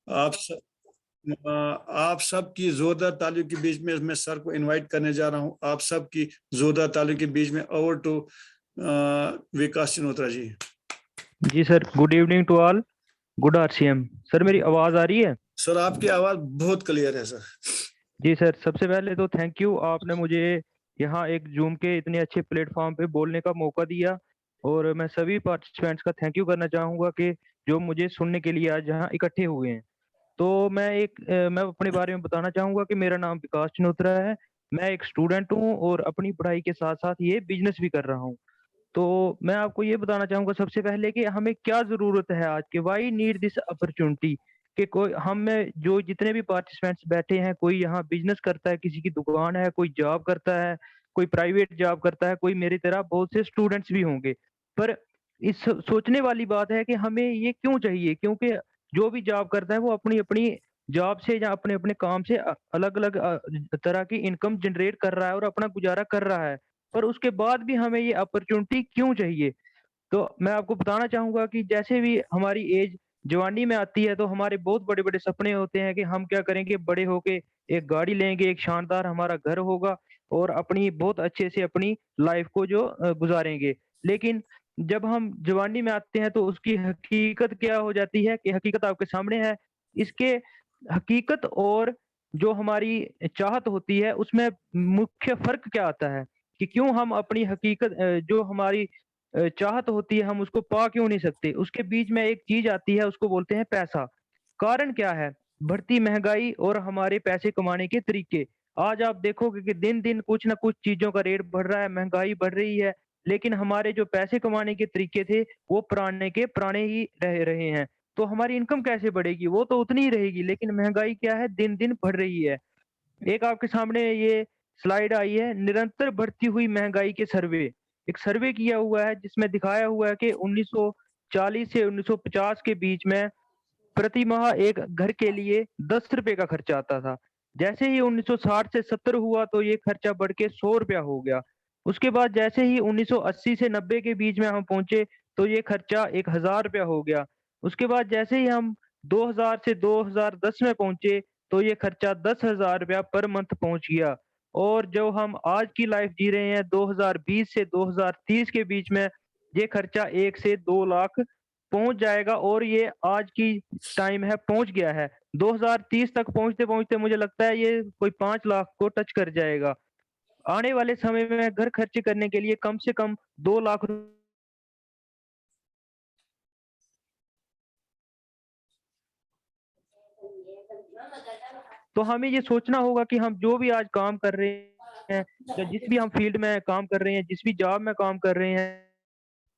आप स, आप सबकी जोरदार तालियों के बीच में मैं सर को इनवाइट करने जा रहा हूं। आप सबकी जोरदार तालियों के बीच में ओवर टू विकास चिनोत्रा जी। जी sir, good evening to all. Good RCM. Sir मेरी आवाज आ रही है? सर आपकी आवाज बहुत क्लियर है सर। जी सर, सबसे पहले तो थैंक यू, आपने मुझे यहाँ एक जूम के इतने अच्छे प्लेटफॉर्म पे बोलने का मौका दिया। और मैं सभी पार्टिसिपेंट्स का थैंक यू करना चाहूँगा कि जो मुझे सुनने के लिए आज यहाँ इकट्ठे हुए हैं। तो मैं अपने बारे में बताना चाहूँगा कि मेरा नाम विकास चनोत्रा है। मैं एक स्टूडेंट हूँ और अपनी पढ़ाई के साथ साथ ये बिजनेस भी कर रहा हूँ। तो मैं आपको ये बताना चाहूंगा सबसे पहले कि हमें क्या जरूरत है आज के, वाई नीड दिस अपॉर्चुनिटी। कि कोई हम में जो जितने भी पार्टिसिपेंट्स बैठे हैं, कोई यहाँ बिजनेस करता है, किसी की दुकान है, कोई जॉब करता है, कोई प्राइवेट जॉब करता है, कोई मेरी तरह बहुत से स्टूडेंट्स भी होंगे। पर इस सोचने वाली बात है कि हमें ये क्यों चाहिए, क्योंकि जो भी जॉब करता है वो अपनी अपनी जॉब से या अपने अपने काम से अलग अलग तरह की इनकम जनरेट कर रहा है और अपना गुजारा कर रहा है। पर उसके बाद भी हमें ये अपॉर्चुनिटी क्यों चाहिए? तो मैं आपको बताना चाहूंगा कि जैसे भी हमारी एज जवानी में आती है तो हमारे बहुत बड़े बड़े सपने होते हैं कि हम क्या करेंगे, बड़े होके एक गाड़ी लेंगे, एक शानदार हमारा घर होगा और अपनी बहुत अच्छे से अपनी लाइफ को जो गुजारेंगे। लेकिन जब हम जवानी में आते हैं तो उसकी हकीकत क्या हो जाती है कि हकीकत आपके सामने है। इसके हकीकत और जो हमारी चाहत होती है उसमें मुख्य फर्क क्या आता है कि क्यों हम अपनी हकीकत जो हमारी चाहत होती है हम उसको पा क्यों नहीं सकते। उसके बीच में एक चीज आती है, उसको बोलते हैं पैसा। कारण क्या है? बढ़ती महंगाई और हमारे पैसे कमाने के तरीके। आज आप देखोगे कि दिन दिन कुछ ना कुछ चीजों का रेट बढ़ रहा है, महंगाई बढ़ रही है, लेकिन हमारे जो पैसे कमाने के तरीके थे वो पुराने के पुराने ही रह रहे हैं। तो हमारी इनकम कैसे बढ़ेगी? वो तो उतनी ही रहेगी, लेकिन महंगाई क्या है, दिन दिन बढ़ रही है। एक आपके सामने ये स्लाइड आई है, निरंतर बढ़ती हुई महंगाई के सर्वे। एक सर्वे किया हुआ है जिसमें दिखाया हुआ है कि 1940 से 1950 के बीच में प्रति माह एक घर के लिए 10 रुपए का खर्चा आता था। जैसे ही 1960 से 70 हुआ तो ये खर्चा बढ़ के 100 रुपया हो गया। उसके बाद जैसे ही 1980 से 90 के बीच में हम पहुंचे तो ये खर्चा 1000 रुपया हो गया। उसके बाद जैसे ही हम 2000 से 2010 में पहुंचे तो ये खर्चा 10,000 रुपया पर मंथ पहुंच गया। और जो हम आज की लाइफ जी रहे हैं 2020 से 2030 के बीच में, ये खर्चा 1 से 2 लाख पहुंच जाएगा। और ये आज की टाइम है पहुंच गया है। 2030 तक पहुंचते पहुंचते मुझे लगता है ये कोई 5 लाख को टच कर जाएगा। आने वाले समय में घर खर्च करने के लिए कम से कम 2 लाख। तो हमें ये सोचना होगा कि हम जो भी आज काम कर रहे हैं या जिस भी हम फील्ड में काम कर रहे हैं, जिस भी जॉब में काम कर रहे हैं,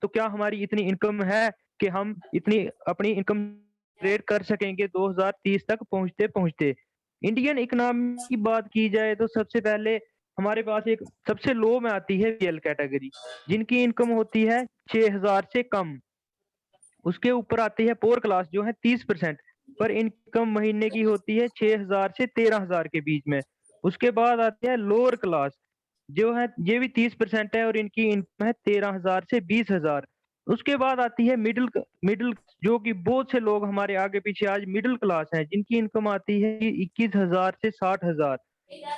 तो क्या हमारी इतनी इनकम है कि हम इतनी अपनी इनकम जनरेट कर सकेंगे 2030 तक पहुंचते पहुंचते। इंडियन इकोनॉमी की बात की जाए तो सबसे पहले हमारे पास एक सबसे लो में आती है बीपीएल कैटेगरी, जिनकी इनकम होती है 6,000 से कम। उसके ऊपर आती है पोर क्लास जो है 30%, पर इनकम महीने की होती है 6,000 से 13,000 के बीच में। उसके बाद आती है लोअर क्लास जो है, ये भी 30% है और इनकी इनकम है 13,000 से 20,000। उसके बाद आती है मिडिल मिडिल, जो कि बहुत से लोग हमारे आगे पीछे आज मिडिल क्लास हैं, जिनकी इनकम आती है 21,000 से 60,000।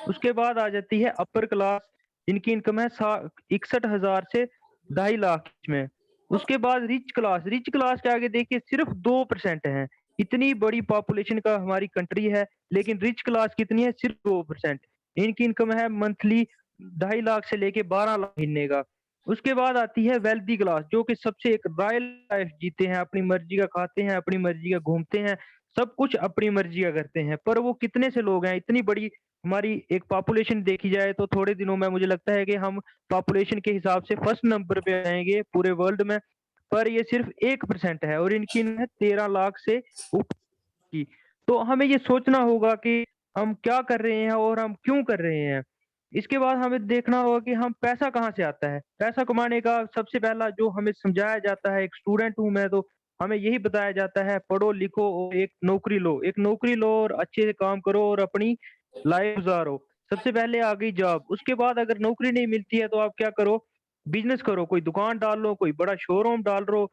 उसके बाद आ जाती है अपर क्लास, जिनकी इनकम है 61,000 से 2.5 लाख में। उसके बाद रिच क्लास, रिच क्लास के आगे देखिए सिर्फ 2% है। इतनी बड़ी पॉपुलेशन का हमारी कंट्री है, लेकिन रिच क्लास कितनी है? सिर्फ 2%। इनकी इनकम है मंथली 2.5 लाख से लेके 12 लाख महीने का। उसके बाद आती है वेल्दी क्लास, जो कि सबसे एक रॉयल लाइफ जीते हैं, अपनी मर्जी का खाते हैं, अपनी मर्जी का घूमते हैं, सब कुछ अपनी मर्जी का करते हैं। पर वो कितने से लोग हैं? इतनी बड़ी हमारी एक पॉपुलेशन देखी जाए तो थोड़े दिनों में मुझे लगता है कि हम पॉपुलेशन के हिसाब से फर्स्ट नंबर पे आएंगे पूरे वर्ल्ड में। पर ये सिर्फ 1% है और इनकी है 13 लाख से ऊपर की। तो हमें ये सोचना होगा कि हम क्या कर रहे हैं और हम क्यों कर रहे हैं। इसके बाद हमें देखना होगा कि हम पैसा कहाँ से आता है। पैसा कमाने का सबसे पहला जो हमें समझाया जाता है, एक स्टूडेंट हूँ मैं, तो हमें यही बताया जाता है पढ़ो लिखो और एक नौकरी लो, एक नौकरी लो और अच्छे से काम करो और अपनी लाइफ गुजारो। सबसे पहले आ गई जॉब। उसके बाद अगर नौकरी नहीं मिलती है तो आप क्या करो? बिजनेस करो, कोई दुकान डाल लो, कोई बड़ा शोरूम डाल लो,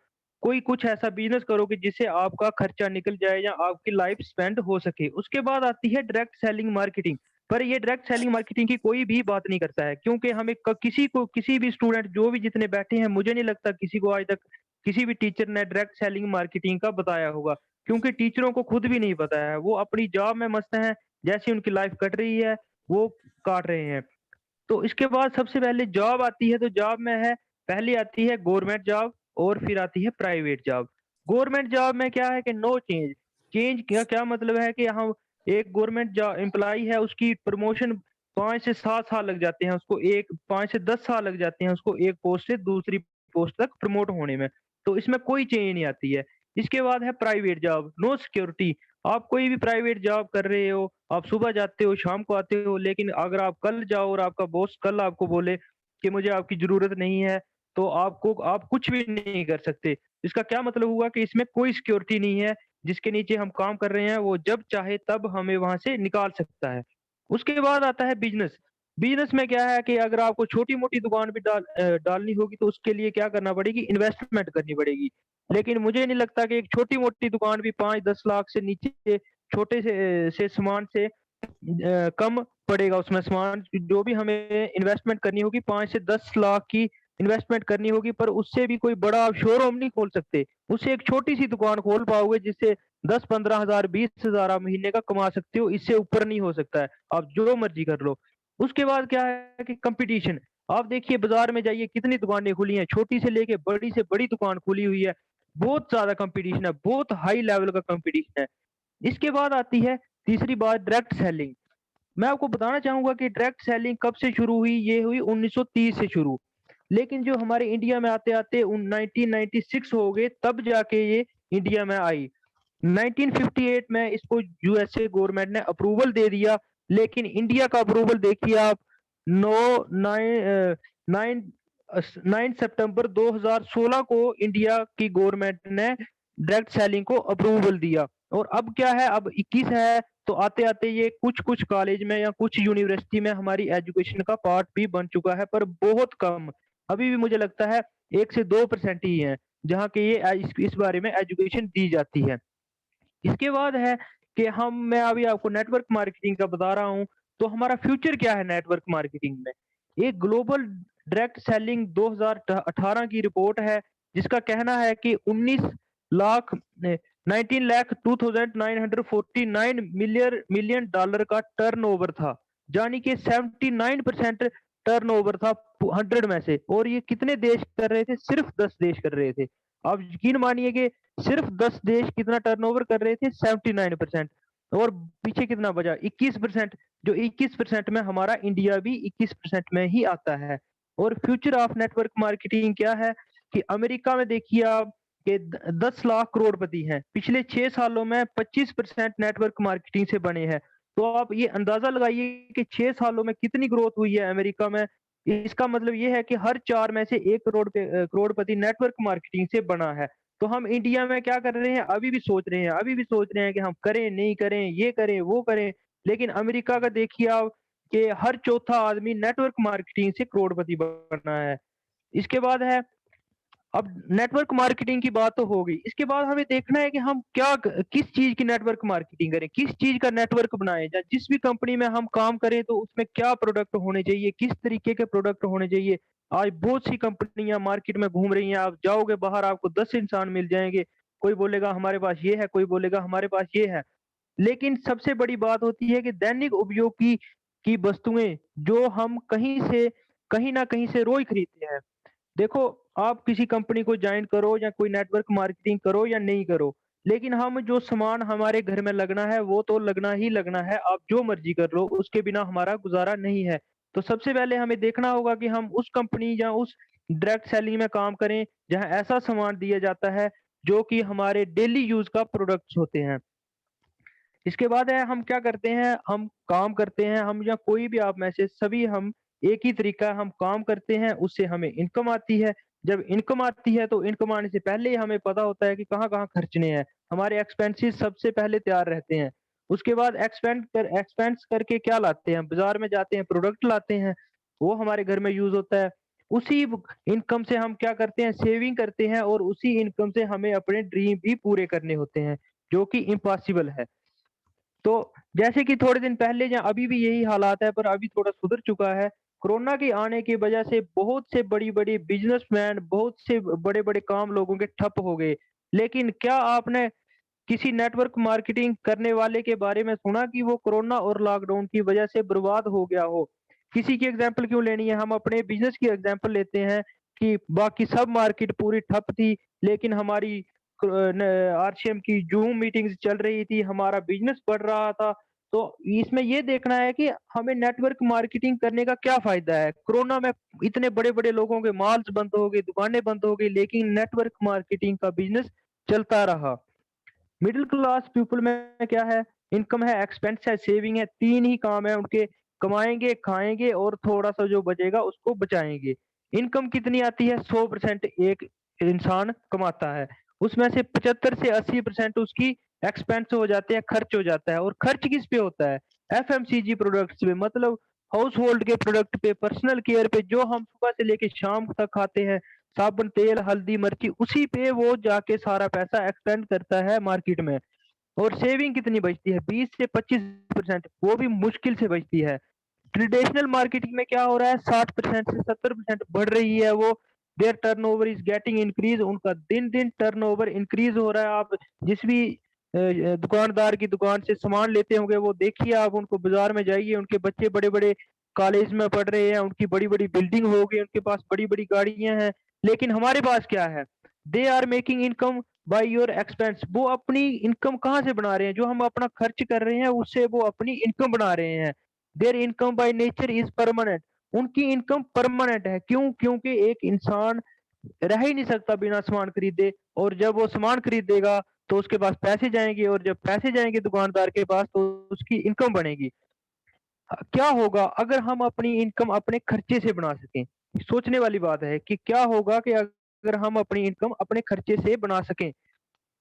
कोई कुछ ऐसा बिजनेस करो कि जिससे आपका खर्चा निकल जाए या आपकी लाइफ स्पेंड हो सके। उसके बाद आती है डायरेक्ट सेलिंग मार्केटिंग। पर ये डायरेक्ट सेलिंग मार्केटिंग की कोई भी बात नहीं करता है, क्योंकि हमें किसी को, किसी भी स्टूडेंट जो भी जितने बैठे हैं, मुझे नहीं लगता किसी को आज तक किसी भी टीचर ने डायरेक्ट सेलिंग मार्केटिंग का बताया होगा, क्योंकि टीचरों को खुद भी नहीं पता है। वो अपनी जॉब में मस्त हैं, जैसी उनकी लाइफ कट रही है वो काट रहे हैं। तो इसके बाद सबसे पहले जॉब आती है, तो जॉब में है, पहली आती है गवर्नमेंट जॉब और फिर आती है प्राइवेट जॉब। गवर्नमेंट जॉब में क्या है कि नो चेंज। चेंज क्या क्या मतलब है कि हम एक गवर्नमेंट जॉब एम्प्लॉई है, उसकी प्रमोशन 5 से 7 साल लग जाते हैं, उसको एक 5 से 10 साल लग जाते हैं उसको एक पोस्ट से दूसरी पोस्ट तक प्रमोट होने में। तो इसमें कोई चेंज नहीं आती है। इसके बाद है प्राइवेट जॉब, नो सिक्योरिटी। आप कोई भी प्राइवेट जॉब कर रहे हो, आप सुबह जाते हो शाम को आते हो, लेकिन अगर आप कल जाओ और आपका बॉस कल आपको बोले कि मुझे आपकी जरूरत नहीं है, तो आप कुछ भी नहीं कर सकते। इसका क्या मतलब हुआ कि इसमें कोई सिक्योरिटी नहीं है। जिसके नीचे हम काम कर रहे हैं वो जब चाहे तब हमें वहां से निकाल सकता है। उसके बाद आता है बिजनेस। बिजनेस में क्या है कि अगर आपको छोटी मोटी दुकान भी डालनी होगी, तो उसके लिए क्या करना पड़ेगी, इन्वेस्टमेंट करनी पड़ेगी। लेकिन मुझे नहीं लगता कि एक छोटी मोटी दुकान भी 5-10 लाख से नीचे छोटे से सामान से कम पड़ेगा। उसमें सामान जो भी हमें इन्वेस्टमेंट करनी होगी 5 से 10 लाख की इन्वेस्टमेंट करनी होगी, पर उससे भी कोई बड़ा आप शोरूम नहीं खोल सकते। उससे एक छोटी सी दुकान खोल पाओगे जिससे 10-15 हजार 20 हजार आप महीने का कमा सकते हो, इससे ऊपर नहीं हो सकता है। आप जो मर्जी कर लो। उसके बाद क्या है कि कंपटीशन। आप देखिए बाजार में जाइए कितनी दुकानें खुली हैं, छोटी से लेके बड़ी से बड़ी दुकान खुली हुई है। बहुत ज्यादा कंपटीशन है, बहुत हाई लेवल का कंपटीशन है। इसके बाद आती है तीसरी बात, डायरेक्ट सेलिंग। मैं आपको बताना चाहूंगा कि डायरेक्ट सेलिंग कब से शुरू हुई। ये हुई 1930 से शुरू। लेकिन जो हमारे इंडिया में आते आते 1996 हो गए, तब जाके ये इंडिया में आई। 1958 में इसको यूएसए गवर्नमेंट ने अप्रूवल दे दिया। लेकिन इंडिया का अप्रूवल देखिए आप, 9 सितंबर 2016 को इंडिया की गवर्नमेंट ने डायरेक्ट सेलिंग को अप्रूवल दिया। और अब क्या है, अब 21 है, तो आते आते ये कुछ कुछ कॉलेज में या कुछ यूनिवर्सिटी में हमारी एजुकेशन का पार्ट भी बन चुका है, पर बहुत कम। अभी भी मुझे लगता है 1 से 2% ही है जहाँ के ये इस बारे में एजुकेशन दी जाती है। इसके बाद है कि मैं अभी आपको नेटवर्क मार्केटिंग का बता रहा हूँ। तो हमारा फ्यूचर क्या है नेटवर्क मार्केटिंग में। एक ग्लोबल डायरेक्ट सेलिंग 2018 की रिपोर्ट है, जिसका कहना है कि 19 लाख 2949 मिलियन डॉलर का टर्नओवर था। यानी कि 79% टर्नओवर था 100 में से। और ये कितने देश कर रहे थे, सिर्फ 10 देश कर रहे थे। आप यकीन मानिए कि सिर्फ 10 देश कितना टर्नओवर कर रहे थे, 79%। और पीछे कितना बचा, 21%। जो 21% में हमारा इंडिया भी 21% में ही आता है। और फ्यूचर ऑफ नेटवर्क मार्केटिंग क्या है कि अमेरिका में देखिए आप कि 10 लाख करोड़पति हैं, पिछले 6 सालों में 25% नेटवर्क मार्केटिंग से बने हैं। तो आप ये अंदाजा लगाइए कि 6 सालों में कितनी ग्रोथ हुई है अमेरिका में। इसका मतलब ये है कि हर 4 में से 1 करोड़पति नेटवर्क मार्केटिंग से बना है। तो हम इंडिया में क्या कर रहे हैं, अभी भी सोच रहे हैं, अभी भी सोच रहे हैं कि हम करें नहीं करें, ये करें वो करें। लेकिन अमेरिका का देखिए आप कि हर चौथा आदमी नेटवर्क मार्केटिंग से करोड़पति बना है। इसके बाद है, अब नेटवर्क मार्केटिंग की बात तो हो गई। इसके बाद हमें देखना है कि हम किस चीज की नेटवर्क मार्केटिंग करें, किस चीज का नेटवर्क बनाएं। या जिस भी कंपनी में हम काम करें तो उसमें क्या प्रोडक्ट होने चाहिए, किस तरीके के प्रोडक्ट होने चाहिए। आज बहुत सी कंपनियां मार्केट में घूम रही हैं, आप जाओगे बाहर आपको 10 इंसान मिल जाएंगे। कोई बोलेगा हमारे पास ये है, कोई बोलेगा हमारे पास ये है। लेकिन सबसे बड़ी बात होती है कि दैनिक उपयोग की वस्तुएं जो हम कहीं ना कहीं से रोज खरीदते हैं। देखो, आप किसी कंपनी को ज्वाइन करो या कोई नेटवर्क मार्केटिंग करो या नहीं करो, लेकिन हम जो सामान हमारे घर में लगना है वो तो लगना ही लगना है। आप जो मर्जी कर लो, उसके बिना हमारा गुजारा नहीं है। तो सबसे पहले हमें देखना होगा कि हम उस कंपनी या उस डायरेक्ट सेलिंग में काम करें जहां ऐसा सामान दिया जाता है जो कि हमारे डेली यूज का प्रोडक्ट्स होते हैं। इसके बाद है, हम क्या करते हैं, हम काम करते हैं, हम या कोई भी आप में से सभी हम एक ही तरीका, हम काम करते हैं, उससे हमें इनकम आती है। जब इनकम आती है तो इनकम आने से पहले ही हमें पता होता है कि कहाँ कहाँ खर्चने हैं। हमारे एक्सपेंसेस सबसे पहले तैयार रहते हैं। उसके बाद एक्सपेंस करके क्या लाते हैं, बाजार में जाते हैं, प्रोडक्ट लाते हैं, वो हमारे घर में यूज होता है। उसी इनकम से हम क्या करते हैं, सेविंग करते हैं और उसी इनकम से हमें अपने ड्रीम भी पूरे करने होते हैं, जो कि इम्पॉसिबल है। तो जैसे कि थोड़े दिन पहले या अभी भी यही हालात है, पर अभी थोड़ा सुधर चुका है। कोरोना के आने की वजह से बहुत से बड़ी-बड़ी बिज़नेसमैन, बहुत से बड़े-बड़े काम लोगों के ठप हो गए। लेकिन क्या आपने किसी नेटवर्क मार्केटिंग करने वाले के बारे में सुना कि वो कोरोना और लॉकडाउन की वजह से बर्बाद हो गया हो? किसी की एग्जाम्पल क्यों लेनी है, हम अपने बिजनेस की एग्जाम्पल लेते हैं कि बाकी सब मार्केट पूरी ठप थी, लेकिन हमारी आरसीएम की जूम मीटिंग्स चल रही थी, हमारा बिजनेस बढ़ रहा था। तो इसमें ये देखना है कि हमें नेटवर्क मार्केटिंग करने का क्या फायदा है। कोरोना में इतने बड़े बड़े लोगों के मॉल्स बंद हो गए, दुकानें बंद हो गई, लेकिन नेटवर्क मार्केटिंग का बिजनेस चलता रहा। मिडिल क्लास पीपल में क्या है, इनकम है, एक्सपेंस है, सेविंग है, 3 ही काम है उनके, कमाएँगे, खाएँगे और थोड़ा-सा जो बचेगा उसको बचाएँगे। इनकम कितनी आती है? 100% एक इंसान कमाता है। उसमें से 75 से 80% उसकी एक्सपेंस हो जाते हैं, खर्च हो जाता है, और खर्च किस पे होता है? एफएमसीजी प्रोडक्ट्स पे, मतलब हाउस होल्ड के प्रोडक्ट पे, पर्सनल केयर पे, जो हम सुबह से लेके शाम तक खाते हैं, साबुन, तेल, हल्दी, मिर्ची, उसी पे वो जाके सारा पैसा एक्सपेंड करता है मार्केट में। और सेविंग कितनी बचती है? 20 से 25%, वो भी मुश्किल से बचती है। ट्रेडिशनल मार्केटिंग में क्या हो रहा है, 60% से 70% बढ़ रही है वो। Their turnover is getting increase, उनका दिन दिन टर्नओवर इंक्रीज हो रहा है। आप जिस भी दुकानदार की दुकान से सामान लेते होंगे, वो देखिए, आप उनको बाजार में जाइए, उनके बच्चे बड़े बड़े कॉलेज में पढ़ रहे हैं, उनकी बड़ी बड़ी बिल्डिंग होगी, उनके पास बड़ी बड़ी गाड़ियां हैं। लेकिन हमारे पास क्या है? They are making income by your expense. वो अपनी इनकम कहाँ से बना रहे हैं? जो हम अपना खर्च कर रहे हैं उससे वो अपनी इनकम बना रहे हैं। There income by nature is permanent. उनकी इनकम परमानेंट है। क्यों? क्योंकि एक इंसान रह ही नहीं सकता बिना सामान खरीदे, और जब वो सामान खरीदेगा तो उसके पास पैसे जाएंगे, और जब पैसे जाएंगे दुकानदार के पास तो उसकी इनकम बनेगी। क्या होगा अगर हम अपनी इनकम अपने खर्चे से बना सकें? सोचने वाली बात है कि क्या होगा कि अगर हम अपनी इनकम अपने खर्चे से बना सकें।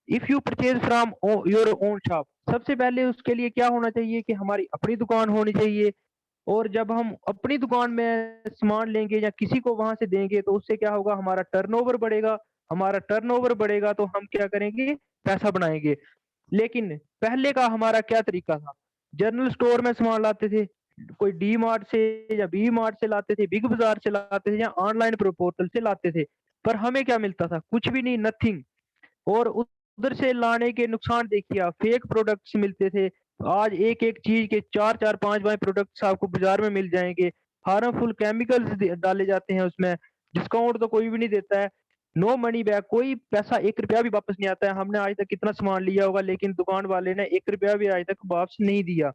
If you purchase from your own shop, सबसे पहले उसके लिए क्या होना चाहिए कि हमारी अपनी दुकान होनी चाहिए। और जब हम अपनी दुकान में सामान लेंगे या किसी को वहां से देंगे तो उससे क्या होगा, हमारा टर्नओवर बढ़ेगा। हमारा टर्नओवर बढ़ेगा तो हम क्या करेंगे, पैसा बनाएंगे। लेकिन पहले का हमारा क्या तरीका था? जनरल स्टोर में सामान लाते थे, कोई डी मार्ट से या बी मार्ट से लाते थे, बिग बाजार से लाते थे, या ऑनलाइन पोर्टल से लाते थे। पर हमें क्या मिलता था? कुछ भी नहीं, नथिंग। और उधर से लाने के नुकसान देखिए आप, फेक प्रोडक्ट्स मिलते थे। आज एक एक चीज के चार चार पांच पांच प्रोडक्ट्स आपको बाजार में मिल जाएंगे। हार्मफुल केमिकल्स डाले जाते हैं उसमें। डिस्काउंट तो कोई भी नहीं देता है। नो मनी बैक, कोई पैसा 1 रुपया भी वापस नहीं आता है। हमने आज तक कितना सामान लिया होगा, लेकिन दुकान वाले ने 1 रुपया भी आज तक वापस नहीं दिया।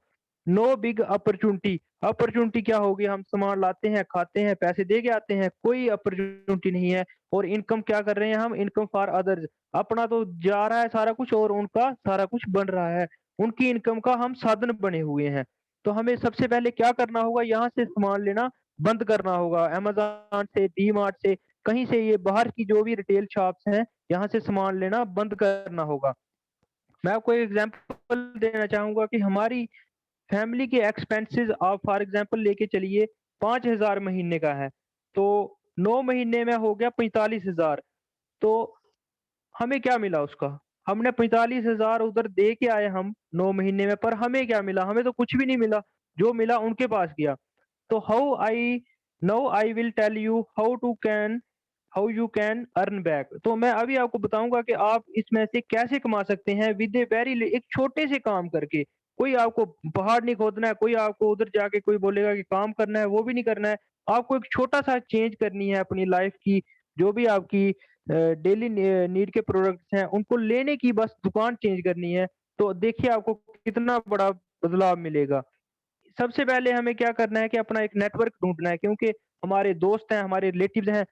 No big opportunity. अपॉर्चुनिटी क्या होगी? हम सामान लाते हैं, खाते हैं, पैसे दे के आते हैं, कोई अपॉर्चुनिटी नहीं है। और इनकम क्या कर रहे हैं हम? Income for others. अपना तो जा रहा है सारा कुछ और उनका सारा कुछ बन रहा है। उनकी इनकम का हम साधन बने हुए हैं। तो हमें सबसे पहले क्या करना होगा? यहाँ से सामान लेना बंद करना होगा, अमेज़न से, डी मार्ट से, कहीं से, ये बाहर की जो भी रिटेल शॉप्स हैं, यहाँ से सामान लेना बंद करना होगा। मैं आपको एक एग्जांपल देना चाहूँगा कि हमारी फैमिली के एक्सपेंसेस आप फॉर एग्जांपल लेके चलिए, 5,000 महीने का है, तो 9 महीने में हो गया 45,000। तो हमें क्या मिला उसका? हमने 45,000 उधर दे के आए हम 9 महीने में, पर हमें क्या मिला? हमें तो कुछ भी नहीं मिला। जो मिला उनके पास गया। तो I will tell you how you can earn back. तो मैं अभी आपको बताऊंगा कि आप इसमें से कैसे कमा सकते हैं विद ए वेरी, एक छोटे से काम करके। कोई आपको पहाड़ नहीं खोदना है, कोई आपको उधर जाके कोई बोलेगा कि काम करना है, वो भी नहीं करना है। आपको एक छोटा सा चेंज करनी है अपनी लाइफ की। जो भी आपकी डेली नीड के प्रोडक्ट्स हैं उनको लेने की बस दुकान चेंज करनी है। तो देखिए आपको कितना बड़ा बदलाव मिलेगा। सबसे पहले हमें क्या करना है कि अपना एक नेटवर्क ढूंढना है, क्योंकि हमारे दोस्त हैं, हमारे रिलेटिव्स हैं।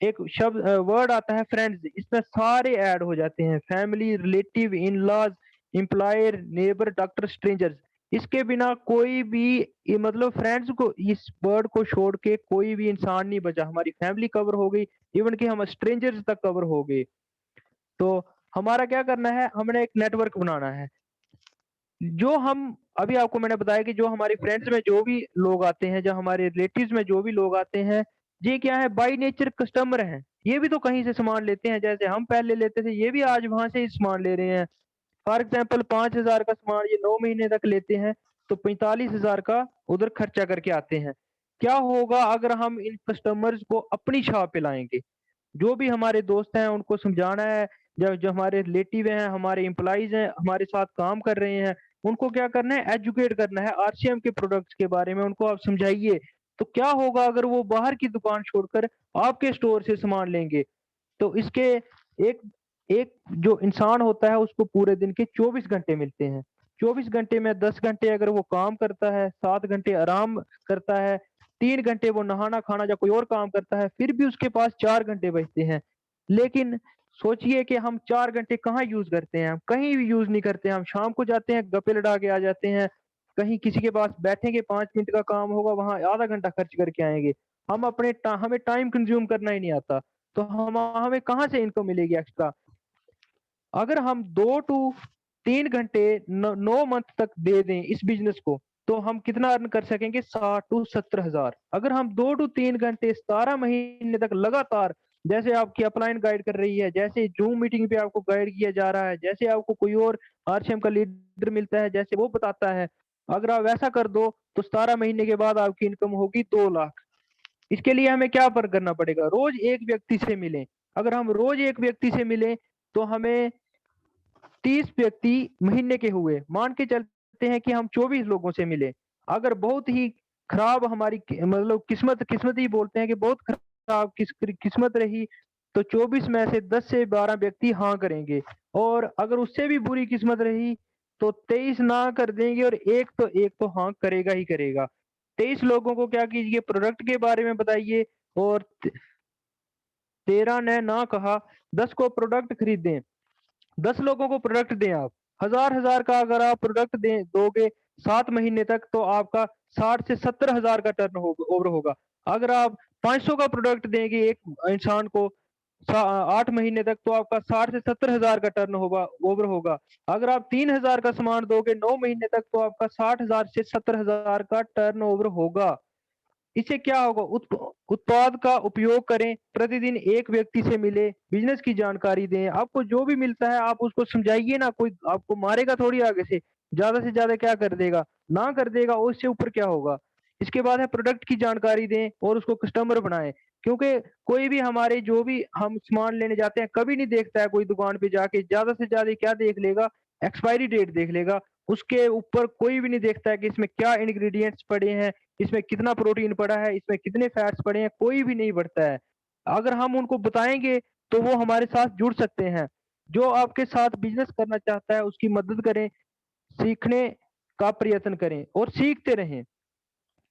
एक शब्द वर्ड आता है फ्रेंड्स, इसमें सारे ऐड हो जाते हैं, family, relative, in laws, employer, neighbour, doctor, strangers. इसके बिना कोई भी, ये मतलब फ्रेंड्स को, इस वर्ड को छोड़ के कोई भी इंसान नहीं बचा। हमारी फैमिली कवर हो गई, इवन कि हम स्ट्रेंजर्स तक कवर हो गए। तो हमारा क्या करना है? हमने एक नेटवर्क बनाना है। जो हम, अभी आपको मैंने बताया कि जो हमारी फ्रेंड्स में जो भी लोग आते हैं, जो हमारे रिलेटिव्स में जो भी लोग आते हैं, ये क्या है, बाई नेचर कस्टमर हैं, ये भी तो कहीं से सामान लेते हैं, जैसे हम पहले लेते थे ये भी आज वहां से ही सामान ले रहे हैं। फॉर एग्जाम्पल 5,000 का सामान ये 9 महीने तक लेते हैं, तो 45,000 का उधर खर्चा करके आते हैं। क्या होगा अगर हम इन कस्टमर्स को अपनी छाप पे लाएंगे? जो भी हमारे दोस्त हैं उनको समझाना है, जो जो हमारे रिलेटिव हैं, हमारे एम्प्लॉइज हैं, हमारे साथ काम कर रहे हैं, उनको क्या करना है, एजुकेट करना है आरसीएम के प्रोडक्ट्स के बारे में, उनको आप समझाइए। तो क्या होगा अगर वो बाहर की दुकान छोड़कर आपके स्टोर से सामान लेंगे? तो इसके एक एक जो इंसान होता है उसको पूरे दिन के 24 घंटे मिलते हैं। 24 घंटे में 10 घंटे अगर वो काम करता है, 7 घंटे आराम करता है, 3 घंटे वो नहाना खाना या कोई और काम करता है, फिर भी उसके पास 4 घंटे बचते हैं। लेकिन सोचिए कि हम 4 घंटे कहाँ यूज करते हैं? हम कहीं भी यूज नहीं करते हैं। हम शाम को जाते हैं, गप्पे लड़ा के आ जाते हैं, कहीं किसी के पास बैठेंगे, 5 मिनट का काम होगा, वहां आधा घंटा खर्च करके आएंगे। हमें टाइम कंज्यूम करना ही नहीं आता, तो हमें कहाँ से इनकम मिलेगी एक्स्ट्रा? अगर हम 2 to 3 घंटे 9 मंथ तक दे दें इस बिजनेस को, तो हम कितना अर्न कर सकेंगे? 60 to 70 हजार। अगर हम 2 to 3 घंटे 17 महीने तक लगातार, जैसे आपकी अपलाइन गाइड कर रही है, जैसे जूम मीटिंग पे आपको गाइड किया जा रहा है, जैसे आपको कोई और आरसीएम का लीडर मिलता है, जैसे वो बताता है, अगर आप वैसा कर दो तो 17 महीने के बाद आपकी इनकम होगी 2 लाख। इसके लिए हमें क्या पर करना पड़ेगा? रोज एक व्यक्ति से मिलें। अगर हम रोज एक व्यक्ति से मिलें तो हमें 30 व्यक्ति महीने के हुए, मान के चलते हैं कि हम 24 लोगों से मिले। अगर बहुत ही खराब हमारी मतलब किस्मत किस्मत ही बोलते हैं कि बहुत खराब किस्मत रही, तो 24 में से 10 से 12 व्यक्ति हाँ करेंगे। और अगर उससे भी बुरी किस्मत रही तो 23 ना कर देंगे, और एक तो हाँ करेगा ही करेगा। 23 लोगों को क्या कीजिए, प्रोडक्ट के बारे में बताइए, और 13 ने ना कहा, 10 को प्रोडक्ट खरीदें। 10 लोगों को प्रोडक्ट दें आप। हजार हजार का अगर आप प्रोडक्ट दे दोगे 7 महीने तक, तो आपका 60 से 70 हजार का टर्न ओवर होगा। अगर आप 500 का प्रोडक्ट देंगे एक इंसान को 8 महीने तक, तो आपका 60 से 70 हजार का टर्न ओवर होगा। अगर आप 3,000 का सामान दोगे 9 महीने तक, तो आपका 60 हजार से 70 हजार का टर्न ओवर होगा। इससे क्या होगा, उत्पाद का उपयोग करें, प्रतिदिन एक व्यक्ति से मिले, बिजनेस की जानकारी दें, आपको जो भी मिलता है आप उसको समझाइए ना, कोई आपको मारेगा थोड़ी आगे से ज्यादा क्या कर देगा, ना कर देगा, और इससे ऊपर क्या होगा? इसके बाद है प्रोडक्ट की जानकारी दें और उसको कस्टमर बनाएं। क्योंकि कोई भी हमारे जो भी हम सामान लेने जाते हैं, कभी नहीं देखता है कोई दुकान पे जाके, ज्यादा से ज्यादा क्या देख लेगा, एक्सपायरी डेट देख लेगा। उसके ऊपर कोई भी नहीं देखता है कि इसमें क्या इंग्रेडिएंट्स पड़े हैं, इसमें कितना प्रोटीन पड़ा है, इसमें कितने फैट्स पड़े हैं, कोई भी नहीं बढ़ता है। अगर हम उनको बताएंगे तो वो हमारे साथ जुड़ सकते हैं। जो आपके साथ बिजनेस करना चाहता है उसकी मदद करें, सीखने का प्रयत्न करें और सीखते रहें।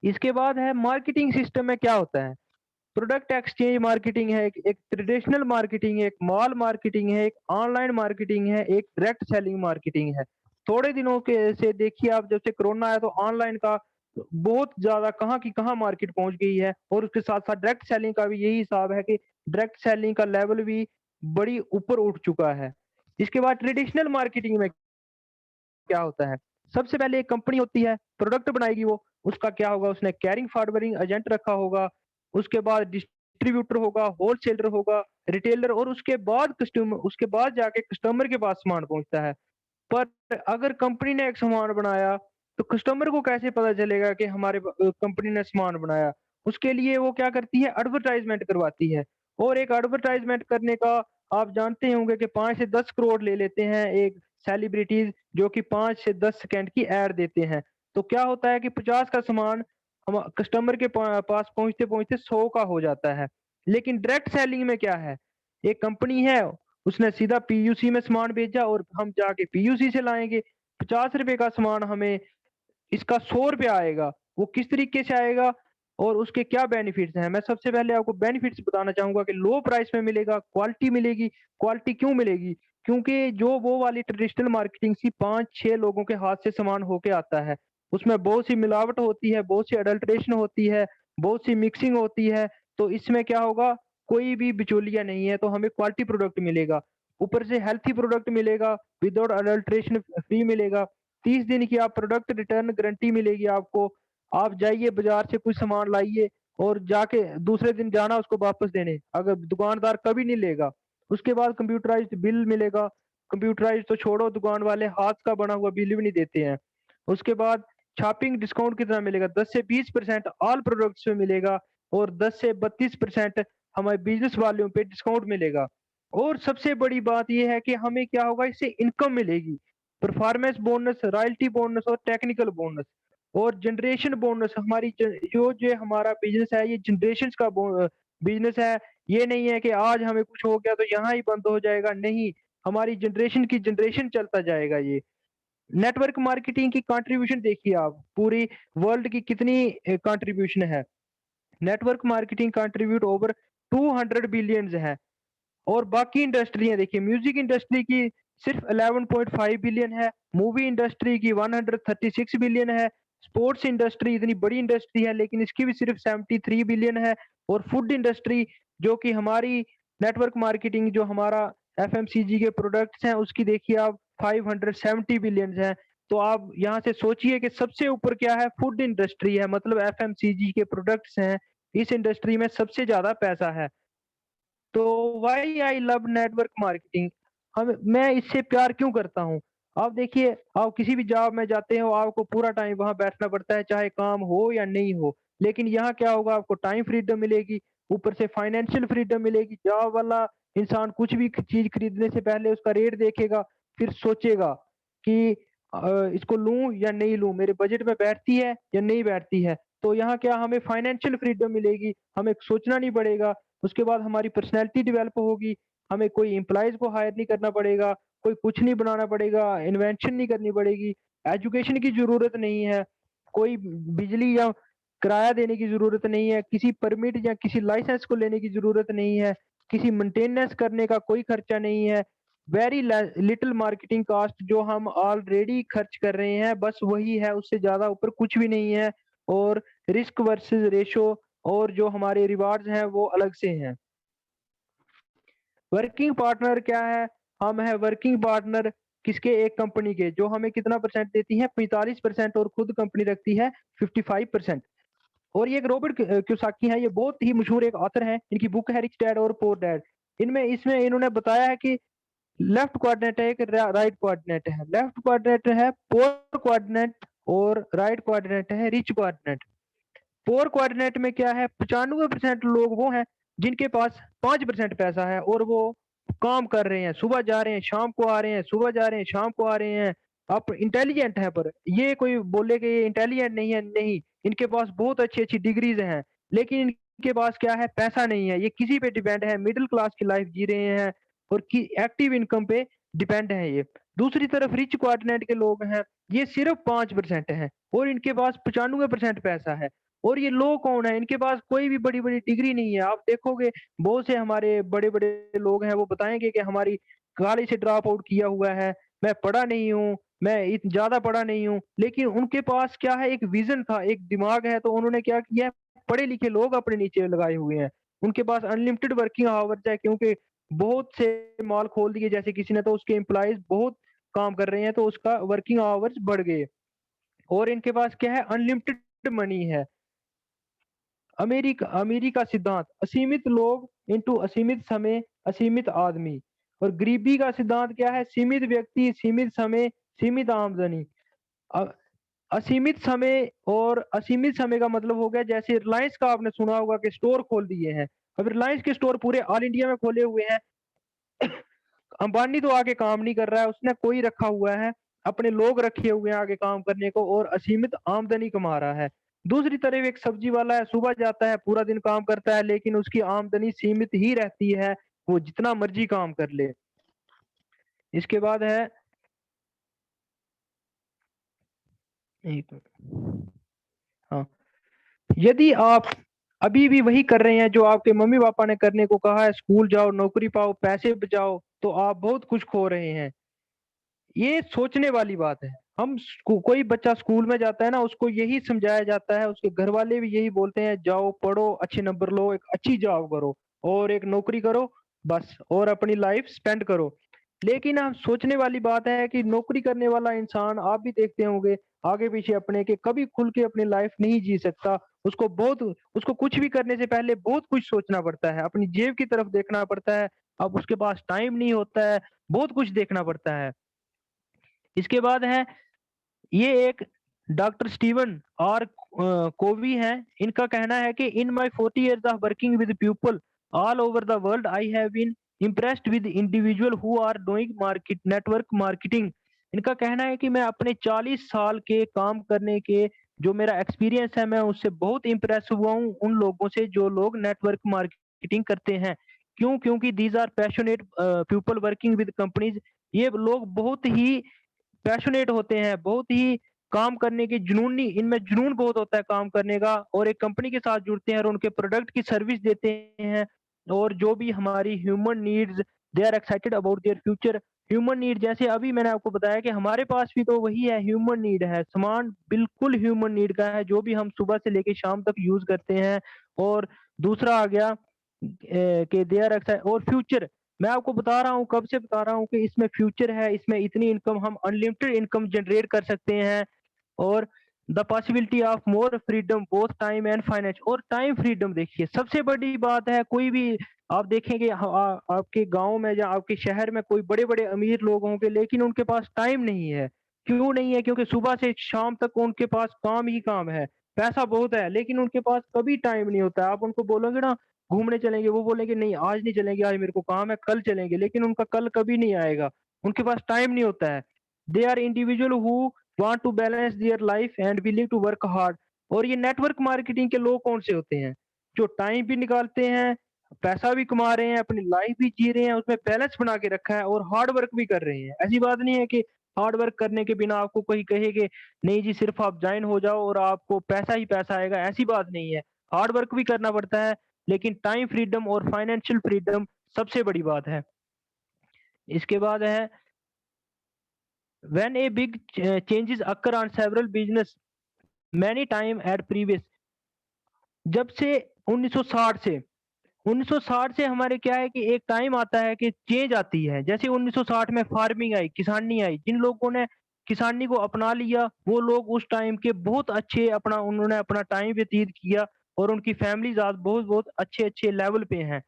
इसके बाद है मार्केटिंग सिस्टम में क्या होता है। प्रोडक्ट एक्सचेंज मार्केटिंग है, एक ट्रेडिशनल मार्केटिंग है, एक मॉल मार्केटिंग है, एक ऑनलाइन मार्केटिंग है, एक डायरेक्ट सेलिंग मार्केटिंग है। थोड़े दिनों के से देखिए आप, जब से कोरोना आया तो ऑनलाइन का बहुत ज्यादा कहाँ की कहाँ मार्केट पहुंच गई है, और उसके साथ साथ डायरेक्ट सेलिंग का भी यही हिसाब है कि डायरेक्ट सेलिंग का लेवल भी बड़ी ऊपर उठ चुका है। इसके बाद ट्रेडिशनल मार्केटिंग में क्या होता है, सबसे पहले एक कंपनी होती है, प्रोडक्ट बनाएगी वो, उसका क्या होगा, उसने कैरिंग फॉरवर्डिंग एजेंट रखा होगा, उसके बाद डिस्ट्रीब्यूटर होगा, होलसेलर होगा, रिटेलर, और उसके बाद जाके कस्टमर के पास सामान पहुंचता है। पर अगर कंपनी ने एक सामान बनाया तो कस्टमर को कैसे पता चलेगा कि हमारे कंपनी ने सामान बनाया? उसके लिए वो क्या करती है, एडवर्टाइजमेंट करवाती है। और एक एडवर्टाइजमेंट करने का आप जानते होंगे कि 5 से 10 करोड़ ले लेते हैं एक सेलिब्रिटीज, जो कि 5 से 10 सेकंड की एड देते हैं। तो क्या होता है कि 50 का सामान हम कस्टमर के पास पहुंचते पहुंचते 100 का हो जाता है। लेकिन डायरेक्ट सेलिंग में क्या है, एक कंपनी है, उसने सीधा पीयूसी में सामान भेजा और हम जाके पीयूसी से लाएंगे। 50 रुपए का सामान हमें इसका 100 रुपया आएगा। वो किस तरीके से आएगा और उसके क्या बेनिफिट्स हैं? मैं सबसे पहले आपको बेनिफिट्स बताना चाहूंगा कि लो प्राइस में मिलेगा, क्वालिटी मिलेगी। क्वालिटी क्यों मिलेगी? क्योंकि जो वो वाली ट्रेडिशनल मार्केटिंग सी 5-6 लोगों के हाथ से सामान होके आता है, उसमें बहुत सी मिलावट होती है, बहुत सी अडल्ट्रेशन होती है, बहुत सी मिक्सिंग होती है। तो इसमें क्या होगा, कोई भी बिचौलिया नहीं है, तो हमें क्वालिटी प्रोडक्ट मिलेगा, ऊपर से हेल्थी प्रोडक्ट मिलेगा, विदाउट अडल्ट्रेशन फ्री मिलेगा। 30 दिन की आप प्रोडक्ट रिटर्न गारंटी मिलेगी आपको। आप जाइए बाजार से कुछ सामान लाइए, और जाके दूसरे दिन जाना उसको वापस देने, अगर दुकानदार कभी नहीं लेगा। उसके बाद कंप्यूटराइज्ड बिल मिलेगा। कंप्यूटराइज तो छोड़ो, दुकान वाले हाथ का बना हुआ बिल भी नहीं देते हैं। उसके बाद शॉपिंग डिस्काउंट कितना मिलेगा, 10 से 20% ऑल प्रोडक्ट्स में मिलेगा, और 10 से 32% हमारे बिजनेस वालों पे डिस्काउंट मिलेगा। और सबसे बड़ी बात यह है कि हमें क्या होगा, इससे इनकम मिलेगी, परफॉर्मेंस बोनस, रॉयल्टी बोनस और टेक्निकल बोनस और जनरेशन बोनस। हमारी जो जो हमारा बिजनेस है ये जनरेशन का बिजनेस है। ये नहीं है कि आज हमें कुछ हो गया तो यहाँ ही बंद हो जाएगा, नहीं, हमारी जनरेशन की जनरेशन चलता जाएगा ये। नेटवर्क मार्केटिंग की कंट्रीब्यूशन देखिए आप, पूरी वर्ल्ड की कितनी कंट्रीब्यूशन है। Network marketing contribute over 200 billions है। और बाकी इंडस्ट्रियां देखिए, म्यूजिक इंडस्ट्री की सिर्फ 11.5 बिलियन है, मूवी इंडस्ट्री की 136 बिलियन है, स्पोर्ट्स इंडस्ट्री इतनी बड़ी इंडस्ट्री है लेकिन इसकी भी सिर्फ 73 बिलियन है, और फूड इंडस्ट्री जो कि हमारी नेटवर्क मार्केटिंग जो हमारा एफएमसीजी के प्रोडक्ट्स हैं उसकी देखिए आप 570 बिलियन है। तो आप यहाँ से सोचिए कि सबसे ऊपर क्या है, फूड इंडस्ट्री है, मतलब एफएमसीजी के प्रोडक्ट्स हैं, इस इंडस्ट्री में सबसे ज्यादा पैसा है। तो why I love network marketing, हम मैं इससे प्यार क्यों करता हूँ। आप देखिए, आप किसी भी जॉब में जाते हो आपको पूरा टाइम वहां बैठना पड़ता है, चाहे काम हो या नहीं हो। लेकिन यहाँ क्या होगा, आपको टाइम फ्रीडम मिलेगी, ऊपर से फाइनेंशियल फ्रीडम मिलेगी। जॉब वाला इंसान कुछ भी चीज खरीदने से पहले उसका रेट देखेगा, फिर सोचेगा कि इसको लूं या नहीं लूं, मेरे बजट में बैठती है या नहीं बैठती है। तो यहाँ क्या, हमें फाइनेंशियल फ्रीडम मिलेगी, हमें सोचना नहीं पड़ेगा। उसके बाद हमारी पर्सनैलिटी डेवलप होगी, हमें कोई एम्प्लॉयज को हायर नहीं करना पड़ेगा, कोई कुछ नहीं बनाना पड़ेगा, इन्वेंशन नहीं करनी पड़ेगी, एजुकेशन की जरूरत नहीं है, कोई बिजली या किराया देने की जरूरत नहीं है, किसी परमिट या किसी लाइसेंस को लेने की जरूरत नहीं है, किसी मेंटेनेंस करने का कोई खर्चा नहीं है। वेरी लिटिल मार्केटिंग कॉस्ट, जो हम ऑलरेडी खर्च कर रहे हैं बस वही है, उससे ज्यादा ऊपर कुछ भी नहीं है। और रिस्क वर्सेस रेशो और जो हमारे रिवार्ड्स हैं वो अलग से हैं। वर्किंग पार्टनर क्या है, हम है वर्किंग पार्टनर किसके, एक कंपनी के, जो हमें कितना परसेंट देती है, 45%, और खुद कंपनी रखती है 55%। और ये एक रॉबर्ट क्योसाकी है, ये बहुत ही मशहूर एक ऑथर है, इनकी बुक है रिच डैड और पुअर डैड। इनमें इसमें इन्होंने बताया है कि लेफ्ट क्वाड्रेंट है, एक राइट क्वाड्रेंट है, लेफ्ट क्वाड्रेंट है पुअर क्वाड्रेंट और राइट क्वाड्रेंट है रिच क्वाड्रेंट। पुअर क्वाड्रेंट में क्या है, 95% लोग वो हैं जिनके पास 5% पैसा है और वो काम कर रहे हैं, सुबह जा रहे हैं शाम को आ रहे हैं, सुबह जा रहे हैं शाम को आ रहे हैं। आप इंटेलिजेंट है, पर ये कोई बोले कि ये इंटेलिजेंट नहीं है, नहीं, इनके पास बहुत अच्छी अच्छी डिग्रीज हैं, लेकिन इनके पास क्या है, पैसा नहीं है, ये किसी पे डिपेंड है, मिडिल क्लास की लाइफ जी रहे हैं और एक्टिव इनकम पे डिपेंड है ये। दूसरी तरफ रिच क्वाड्रेंट के लोग हैं, ये सिर्फ 5% है और इनके पास 95% पैसा है। और ये लोग कौन है, इनके पास कोई भी बड़ी बड़ी डिग्री नहीं है। आप देखोगे बहुत से हमारे बड़े बड़े लोग हैं, वो बताएंगे कि हमारी कॉलेज से ड्रॉप आउट किया हुआ है, मैं पढ़ा नहीं हूँ, मैं ज्यादा पढ़ा नहीं हूँ, लेकिन उनके पास क्या है, एक विजन था, एक दिमाग है, तो उन्होंने क्या किया, पढ़े लिखे लोग अपने नीचे लगाए हुए हैं। उनके पास अनलिमिटेड वर्किंग आवर्स है, क्योंकि बहुत से मॉल खोल दिए जैसे किसी ने, तो उसके एम्प्लॉयज बहुत काम कर रहे हैं तो उसका वर्किंग आवर्स बढ़ गए। और इनके पास क्या है, अनलिमिटेड मनी है। अमेरिका अमेरिका सिद्धांत, असीमित लोग इंटू असीमित समय असीमित आदमी। और गरीबी का सिद्धांत क्या है, सीमित व्यक्ति सीमित समय सीमित आमदनी। अ- असीमित समय और असीमित समय का मतलब हो गया, जैसे रिलायंस का आपने सुना होगा कि स्टोर खोल दिए हैं। अब रिलायंस के स्टोर पूरे ऑल इंडिया में खोले हुए हैं। अंबानी तो आगे काम नहीं कर रहा है, उसने कोई रखा हुआ है, अपने लोग रखे हुए हैं आगे काम करने को, और असीमित आमदनी कमा रहा है। दूसरी तरफ एक सब्जी वाला है, सुबह जाता है पूरा दिन काम करता है लेकिन उसकी आमदनी सीमित ही रहती है, वो जितना मर्जी काम कर ले। इसके बाद है, एक मिनट, हाँ, यदि आप अभी भी वही कर रहे हैं जो आपके मम्मी पापा ने करने को कहा है, स्कूल जाओ, नौकरी पाओ, पैसे बचाओ, तो आप बहुत कुछ खो रहे हैं। ये सोचने वाली बात है। हम कोई बच्चा स्कूल में जाता है ना, उसको यही समझाया जाता है, उसके घर वाले भी यही बोलते हैं, जाओ पढ़ो, अच्छे नंबर लो, एक अच्छी जॉब करो और एक नौकरी करो, बस, और अपनी लाइफ स्पेंड करो। लेकिन हम सोचने वाली बात है कि नौकरी करने वाला इंसान, आप भी देखते होंगे, आगे पीछे अपने के, कभी खुल के अपनी लाइफ नहीं जी सकता। उसको कुछ भी करने से पहले बहुत कुछ सोचना पड़ता है, अपनी जेब की तरफ देखना पड़ता है। अब उसके पास टाइम नहीं होता है, बहुत कुछ देखना पड़ता है। इसके बाद है, ये एक डॉक्टर स्टीवन आर कोवी हैं। इनका कहना है कि in my 40 years of working with people all over the world, I have been impressed with individual who are doing network marketing। इनका कहना है कि मैं अपने 40 साल के काम करने के जो मेरा एक्सपीरियंस है, मैं उससे बहुत इम्प्रेस हुआ हूँ उन लोगों से जो लोग नेटवर्क मार्केटिंग करते हैं। क्यों? क्योंकि these are passionate people working with companies. ये लोग बहुत ही पैशनेट होते हैं, बहुत ही काम करने के जुनूनी, इनमें जुनून बहुत होता है काम करने का, और एक कंपनी के साथ जुड़ते हैं और उनके प्रोडक्ट की सर्विस देते हैं। और जो भी हमारी human needs, they are excited about their future. Human need, जैसे अभी मैंने आपको बताया कि हमारे पास भी तो वही है, ह्यूमन नीड है, सामान बिल्कुल ह्यूमन नीड का है, जो भी हम सुबह से लेके शाम तक यूज करते हैं। और दूसरा आ गया कि दे आर एक्साइटेड, और फ्यूचर, मैं आपको बता रहा हूँ, कब से बता रहा हूँ कि इसमें फ्यूचर है, इसमें इतनी इनकम, हम अनलिमिटेड इनकम जनरेट कर सकते हैं। और the possibility of more freedom both time and finance. और टाइम फ्रीडम देखिए सबसे बड़ी बात है। कोई भी आप देखेंगे आपके गांव में या आपके शहर में कोई बड़े बड़े अमीर लोग होंगे, लेकिन उनके पास टाइम नहीं है। क्यों नहीं है? क्योंकि सुबह से शाम तक उनके पास काम ही काम है, पैसा बहुत है, लेकिन उनके पास कभी टाइम नहीं होता है। आप उनको बोलोगे ना घूमने चलेंगे, वो बोलेंगे नहीं आज नहीं चलेंगे, आज मेरे को काम है, कल चलेंगे, लेकिन उनका कल कभी नहीं आएगा, उनके पास टाइम नहीं होता है। They are individual who want to balance their life and willing to work hard. और ये नेटवर्क मार्केटिंग के लोग कौन से होते हैं? जो टाइम भी निकालते हैं, पैसा भी कमा रहे हैं, अपनी लाइफ भी जी रहे हैं, उसमें बैलेंस बना के रखा है, और हार्ड वर्क भी कर रहे हैं। ऐसी बात नहीं है कि हार्ड वर्क करने के बिना आपको कोई कहे कि नहीं जी सिर्फ आप ज्वाइन हो जाओ और आपको पैसा ही पैसा आएगा, ऐसी बात नहीं है। हार्ड वर्क भी करना पड़ता है, लेकिन टाइम फ्रीडम और फाइनेंशियल फ्रीडम सबसे बड़ी बात है। इसके बाद है, when a big changes occur on several business many time at previous। जब से 1960 से हमारे क्या है कि एक टाइम आता है कि चेंज आती है। जैसे 1960 में फार्मिंग आई, किसानी आई, जिन लोगों ने किसानी को अपना लिया वो लोग उस टाइम के बहुत अच्छे, अपना उन्होंने अपना टाइम व्यतीत किया, और उनकी फैमिलीज आज बहुत बहुत अच्छे अच्छे लेवल पे हैं।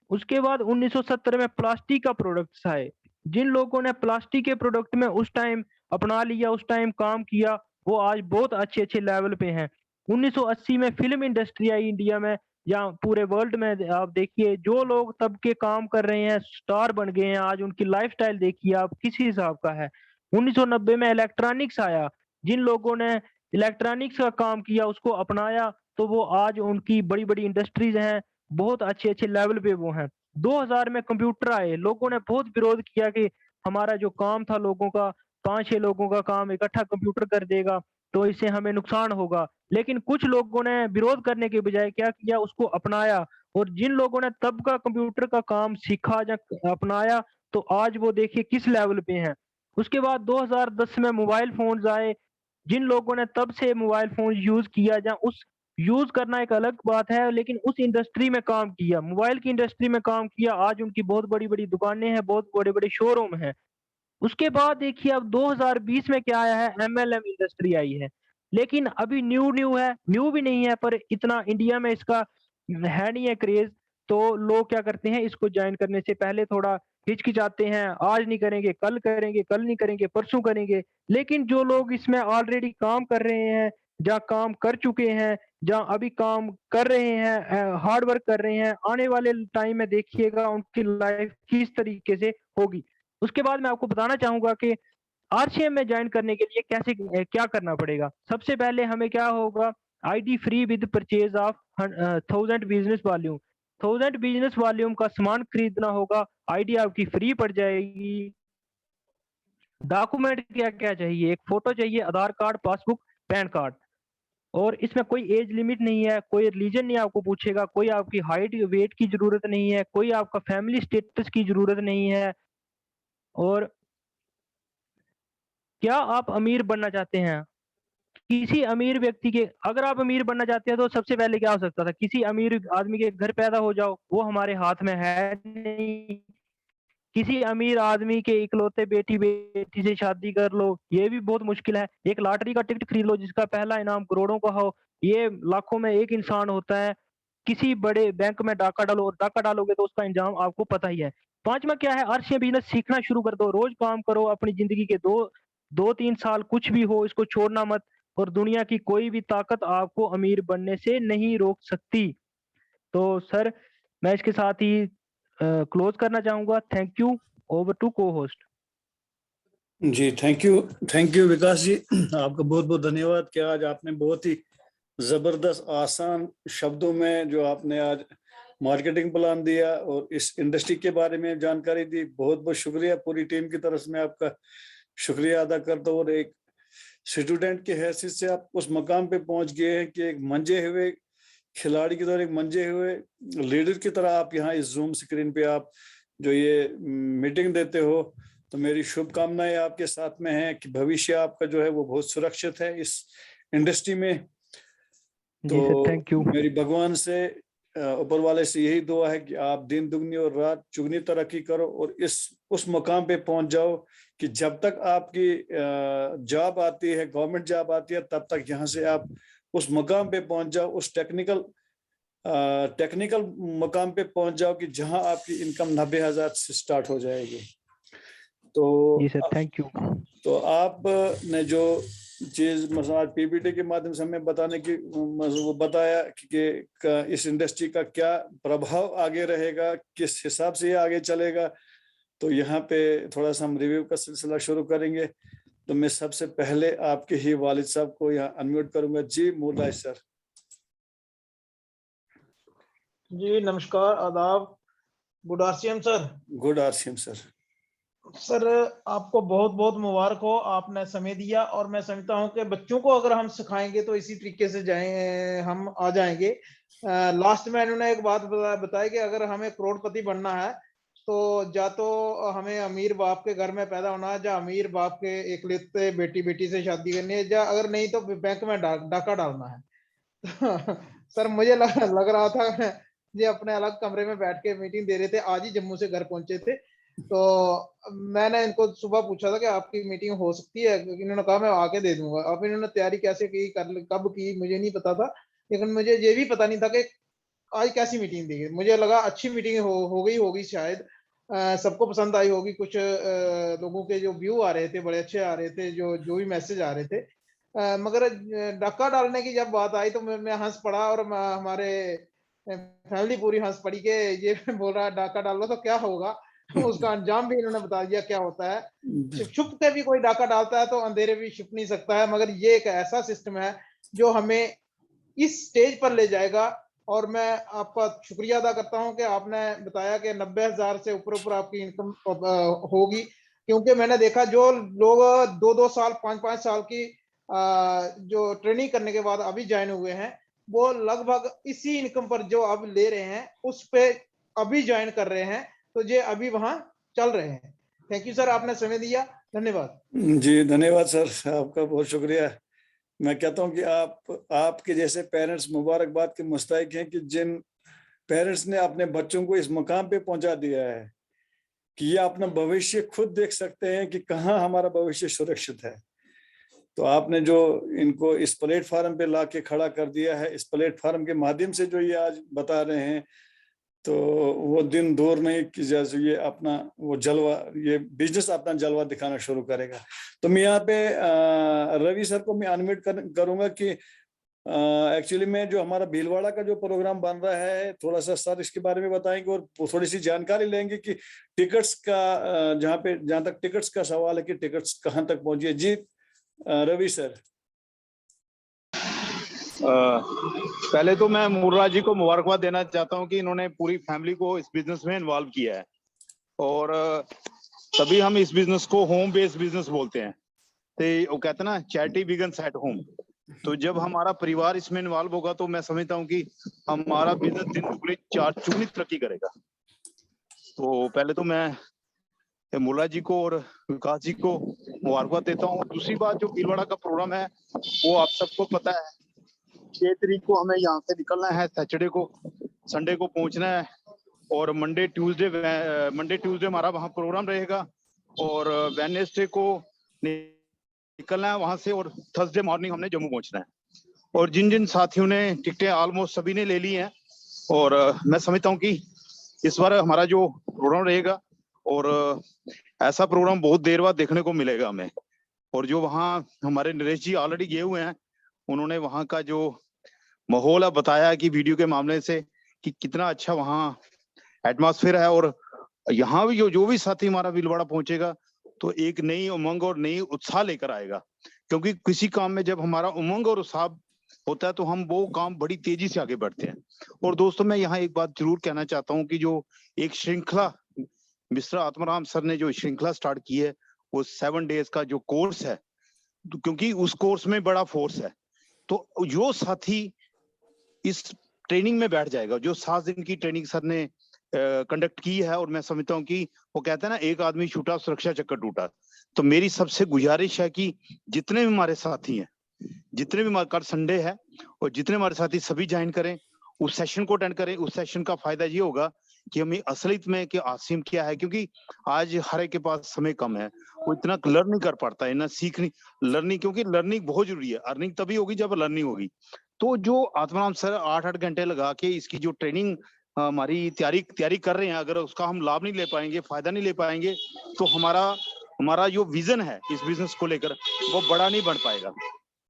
उसके बाद 1970 में प्लास्टिक का प्रोडक्ट्स आए। जिन लोगों ने प्लास्टिक के प्रोडक्ट में उस टाइम अपना लिया, उस टाइम काम किया, वो आज बहुत अच्छे अच्छे लेवल पे हैं। 1980 में फिल्म इंडस्ट्री आई इंडिया में, या पूरे वर्ल्ड में आप देखिए, जो लोग तब के काम कर रहे हैं स्टार बन गए हैं, आज उनकी लाइफस्टाइल देखिए आप किस हिसाब का है। 1990 में इलेक्ट्रॉनिक्स आया। जिन लोगों ने इलेक्ट्रॉनिक्स का काम किया, उसको अपनाया, तो वो आज उनकी बड़ी बड़ी इंडस्ट्रीज हैं, बहुत अच्छे अच्छे लेवल पे वो हैं। 2000 में कंप्यूटर आए, लोगों ने बहुत विरोध किया कि हमारा जो काम था लोगों का, 5-6 लोगों का काम इकट्ठा कंप्यूटर कर देगा, तो इससे हमें नुकसान होगा। लेकिन कुछ लोगों ने विरोध करने के बजाय क्या किया, उसको अपनाया। और जिन लोगों ने तब का कंप्यूटर का काम सीखा या अपनाया, तो आज वो देखिए किस लेवल पे हैं। उसके बाद 2010 में मोबाइल फोन्स आए। जिन लोगों ने तब से मोबाइल फोन यूज किया, या उस यूज करना एक अलग बात है, लेकिन उस इंडस्ट्री में काम किया, मोबाइल की इंडस्ट्री में काम किया, आज उनकी बहुत बड़ी बड़ी दुकानें हैं, बहुत बड़े बड़े शोरूम हैं। उसके बाद देखिए अब 2020 में क्या आया है, एमएलएम इंडस्ट्री आई है। लेकिन अभी न्यू न्यू है, न्यू भी नहीं है, पर इतना इंडिया में इसका है नहीं है क्रेज। तो लोग क्या करते हैं, इसको ज्वाइन करने से पहले थोड़ा हिचकिचाते हैं, आज नहीं करेंगे, कल करेंगे, कल नहीं करेंगे, परसों करेंगे। लेकिन जो लोग इसमें ऑलरेडी काम कर रहे हैं, जहाँ काम कर चुके हैं, जहाँ अभी काम कर रहे हैं, हार्ड वर्क कर रहे हैं, आने वाले टाइम में देखिएगा उनकी लाइफ किस तरीके से होगी। उसके बाद मैं आपको बताना चाहूंगा कि आरसीएम में ज्वाइन करने के लिए कैसे क्या करना पड़ेगा। सबसे पहले हमें क्या होगा, ID free with purchase of 1000 business volume. 1000 business volume का सामान खरीदना होगा, आईडी आपकी फ्री पड़ जाएगी। डॉक्यूमेंट क्या क्या चाहिए, एक फोटो चाहिए, आधार कार्ड, पासबुक, पैन कार्ड। और इसमें कोई एज लिमिट नहीं है, कोई रिलीजन नहीं आपको पूछेगा, कोई आपकी हाइट वेट की जरूरत नहीं है, कोई आपका फैमिली स्टेटस की जरूरत नहीं है। और क्या आप अमीर बनना चाहते हैं? किसी अमीर व्यक्ति के, अगर आप अमीर बनना चाहते हैं तो सबसे पहले क्या हो सकता था, किसी अमीर आदमी के घर पैदा हो जाओ, वो हमारे हाथ में है नहीं। किसी अमीर आदमी के इकलौते बेटी से शादी कर लो, ये भी बहुत मुश्किल है। एक लॉटरी का टिकट खरीद लो जिसका पहला इनाम करोड़ों का हो, ये लाखों में एक इंसान होता है। किसी बड़े बैंक में डाका डालो, और डाका डालोगे तो उसका इंजाम आपको पता ही है। पांचवा क्या है, अर्श बिजनेस सीखना शुरू कर दो, रोज काम करो, अपनी जिंदगी के 2-3 साल कुछ भी हो इसको छोड़ना मत, और दुनिया की कोई भी ताकत आपको अमीर बनने से नहीं रोक सकती। तो सर, मैं इसके साथ ही क्लोज करना चाहूंगा। Thank you. ओवर टू को होस्ट। जी थैंक यू विकास जी, आपका बहुत बहुत धन्यवाद कि आज आपने बहुत ही जबरदस्त आसान शब्दों में जो आपने आज मार्केटिंग प्लान दिया और इस इंडस्ट्री के बारे में जानकारी दी। बहुत बहुत शुक्रिया, पूरी टीम की तरफ से मैं आपका शुक्रिया अदा करता हूँ। और एक स्टूडेंट की हैसियत से आप उस मकाम पे पहुंच गए हैं कि एक मंजे हुए खिलाड़ी की तरह, एक मंजे हुए लीडर की तरह आप यहाँ इस जूम स्क्रीन पे आप जो ये मीटिंग देते हो। तो मेरी शुभकामनाएं आपके साथ में है कि भविष्य आपका जो है वो बहुत सुरक्षित है इस इंडस्ट्री में। जी सर, तो थैंक यू। मेरी भगवान से ऊपर वाले से यही दुआ है कि आप दिन दुगनी और रात चुगनी तरक्की करो और उस मुकाम पे पहुंच जाओ कि जब तक आपकी जॉब आती है, गवर्नमेंट जॉब आती है, तब तक यहाँ से आप उस मुकाम पे पहुंच जाओ, उस टेक्निकल मुकाम पे पहुंच जाओ कि जहां आपकी इनकम 90,000 से स्टार्ट हो जाएगी। जी तो सर, थैंक यू। तो आपने जो चीज मतलब आज पीपीटी के माध्यम से हमें बताने की वो बताया कि इस इंडस्ट्री का क्या प्रभाव आगे रहेगा, किस हिसाब से ये आगे चलेगा। तो यहाँ पे थोड़ा सा हम रिव्यू का सिलसिला शुरू करेंगे। तो मैं सबसे पहले आपके ही वालिद साहब को यहाँ अनम्यूट करूंगा। जी मुरलाज सर। जी नमस्कार, आदाब, good RCM sir. Good RCM sir. Sir आपको बहुत बहुत मुबारक हो, आपने समय दिया। और मैं समझता हूं कि बच्चों को अगर हम सिखाएंगे तो इसी तरीके से जाए हम आ जाएंगे। लास्ट में इन्होंने एक बात बताया कि अगर हमें करोड़पति बनना है तो या तो हमें अमीर बाप के घर में पैदा होना है, या अमीर बाप के एकलौते बेटी से शादी करनी है, या अगर नहीं तो बैंक में डाका डालना है। सर मुझे लग रहा था ये अपने अलग कमरे में बैठ के मीटिंग दे रहे थे, आज ही जम्मू से घर पहुंचे थे। तो मैंने इनको सुबह पूछा था कि आपकी मीटिंग हो सकती है, इन्होंने कहा मैं आके दे दूंगा। अब इन्होंने तैयारी कैसे की, कब की मुझे नहीं पता था, लेकिन मुझे ये भी पता नहीं था कि आज कैसी मीटिंग दी। मुझे लगा अच्छी मीटिंग हो गई होगी शायद, सबको पसंद आई होगी। कुछ लोगों के जो व्यू आ रहे थे बड़े अच्छे आ रहे थे, जो भी मैसेज आ रहे थे। मगर डाका डालने की जब बात आई तो मैं हंस पड़ा, और हमारे फैमिली पूरी हंस पड़ी कि ये बोल रहा है डाका डाल लो तो क्या होगा। उसका अंजाम भी इन्होंने बता दिया क्या होता है। छुप के भी कोई डाका डालता है तो अंधेरे भी छुप नहीं सकता है, मगर ये एक ऐसा सिस्टम है जो हमें इस स्टेज पर ले जाएगा। और मैं आपका शुक्रिया अदा करता हूं कि आपने बताया कि 90,000 से ऊपर आपकी इनकम होगी, क्योंकि मैंने देखा जो लोग 2-2 साल 5-5 साल की जो ट्रेनिंग करने के बाद अभी ज्वाइन हुए हैं, वो लगभग इसी इनकम पर जो अब ले रहे हैं उस पे अभी ज्वाइन कर रहे हैं। तो ये अभी वहां चल रहे हैं। थैंक यू सर, आपने समय दिया, धन्यवाद। जी धन्यवाद सर, आपका बहुत शुक्रिया। मैं कहता हूं कि आपके जैसे पेरेंट्स मुबारकबाद के मुस्तहिक हैं कि जिन पेरेंट्स ने अपने बच्चों को इस मुकाम पे पहुंचा दिया है कि ये अपना भविष्य खुद देख सकते हैं कि कहाँ हमारा भविष्य सुरक्षित है। तो आपने जो इनको इस प्लेटफार्म पे लाके खड़ा कर दिया है, इस प्लेटफार्म के माध्यम से जो ये आज बता रहे हैं, तो वो दिन दूर नहीं कि जैसे ये अपना वो जलवा, ये बिजनेस अपना जलवा दिखाना शुरू करेगा। तो मैं यहाँ पे रवि सर को मैं अनम्यूट करूंगा कि एक्चुअली में जो हमारा भीलवाड़ा का जो प्रोग्राम बन रहा है, थोड़ा सा सर इसके बारे में बताएंगे और थोड़ी सी जानकारी लेंगे कि टिकट्स का जहाँ तक टिकट्स का सवाल है कि टिकट्स कहाँ तक पहुंची। जी रवि सर। पहले तो मैं मुर्रा जी को मुबारकबाद देना चाहता हूं कि इन्होंने पूरी फैमिली को इस बिजनेस में इन्वॉल्व किया है, और तभी हम इस बिजनेस को होम बेस्ड बिजनेस बोलते हैं। तो वो कहते हैं ना, चैरिटी बिगिंस एट होम। तो जब हमारा परिवार इसमें इन्वॉल्व होगा तो मैं समझता हूँ कि हमारा बिजनेस दिन दुगनी चार चुगनी तरक्की करेगा। तो पहले तो मैं मुर्रा जी को और विकास जी को मुबारकबाद देता हूँ। दूसरी बात, जो भीलवाड़ा का प्रोग्राम है वो आप सबको पता है, 6 तारीख को हमें यहाँ से निकलना है, सैटरडे को, संडे को पहुंचना है। और मंडे ट्यूसडे हमारा वहाँ प्रोग्राम रहेगा, और वेडनेसडे को निकलना है वहां से, और थर्सडे मॉर्निंग हमने जम्मू पहुंचना है। और जिन जिन साथियों ने टिकटें ऑलमोस्ट सभी ने ले ली हैं, और मैं समझता हूँ कि इस बार हमारा जो प्रोग्राम रहेगा, और ऐसा प्रोग्राम बहुत देर बाद देखने को मिलेगा हमें। और जो वहाँ हमारे नरेश जी ऑलरेडी गए हुए हैं, उन्होंने वहाँ का जो माहौल है बताया कि वीडियो के मामले से कि कितना अच्छा वहाँ एटमॉस्फेयर है। और यहाँ भी जो भी साथी हमारा भीलवाड़ा पहुंचेगा तो एक नई उमंग और नई उत्साह लेकर आएगा, क्योंकि किसी काम में जब हमारा उमंग और उत्साह होता है तो हम वो काम बड़ी तेजी से आगे बढ़ते हैं। और दोस्तों, मैं यहाँ एक बात जरूर कहना चाहता हूँ कि जो एक श्रृंखला मिस्टर आत्माराम सर ने जो श्रृंखला स्टार्ट की है, वो 7 डेज का जो कोर्स है, क्योंकि उस कोर्स में बड़ा फोर्स है, तो जो साथी इस ट्रेनिंग में बैठ जाएगा, जो 7 दिन की ट्रेनिंग सर ने कंडक्ट की है, और मैं समझता हूँ कि वो कहते हैं ना, एक आदमी छूटा सुरक्षा चक्कर टूटा। तो मेरी सबसे गुजारिश है कि जितने भी हमारे साथी हैं, जितने भी हमारे कल संडे है, और जितने हमारे साथी सभी ज्वाइन करें, उस सेशन को अटेंड करें। उस सेशन का फायदा ये होगा कि हमें असलियत में कि आसिम क्या है, क्योंकि आज हर एक के पास समय कम है, वो इतना लर्न नहीं कर पाता है, ना सीखनी लर्निंग, क्योंकि लर्निंग बहुत जरूरी है। अर्निंग तभी होगी जब लर्निंग होगी। तो जो आत्माराम सर 8-8 घंटे लगा के इसकी जो ट्रेनिंग हमारी तैयारी कर रहे हैं, अगर उसका हम लाभ नहीं ले पाएंगे, फायदा नहीं ले पाएंगे, तो हमारा जो विजन है इस बिजनेस को लेकर, वो बड़ा नहीं बन पाएगा।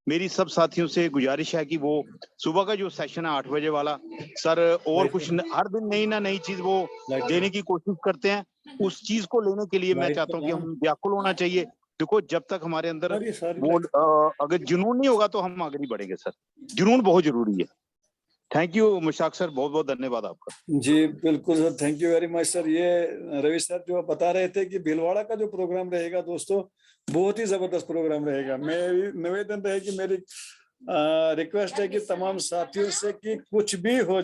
मेरी सब साथियों से गुजारिश है कि वो सुबह का जो सेशन है 8 बजे वाला, सर और कुछ हर दिन नई चीज वो देने की कोशिश करते हैं। उस चीज को लेने के लिए मैं चाहता हूँ कि हम व्याकुल होना चाहिए। देखो, जब तक हमारे अंदर वो अगर जुनून नहीं होगा तो हम आगे नहीं बढ़ेंगे सर। जुनून बहुत जरूरी है। थैंक यू मुश्ताक सर, बहुत बहुत धन्यवाद आपका। जी बिल्कुल sir, thank you very much sir. ये रवि सर जो बता रहे थे कि भीलवाड़ा का जो प्रोग्राम रहेगा दोस्तों, बहुत ही जबरदस्त प्रोग्राम रहेगा। मेरी निवेदन रहेगी, मेरी रिक्वेस्ट है कि तमाम साथियों से कि कुछ भी हो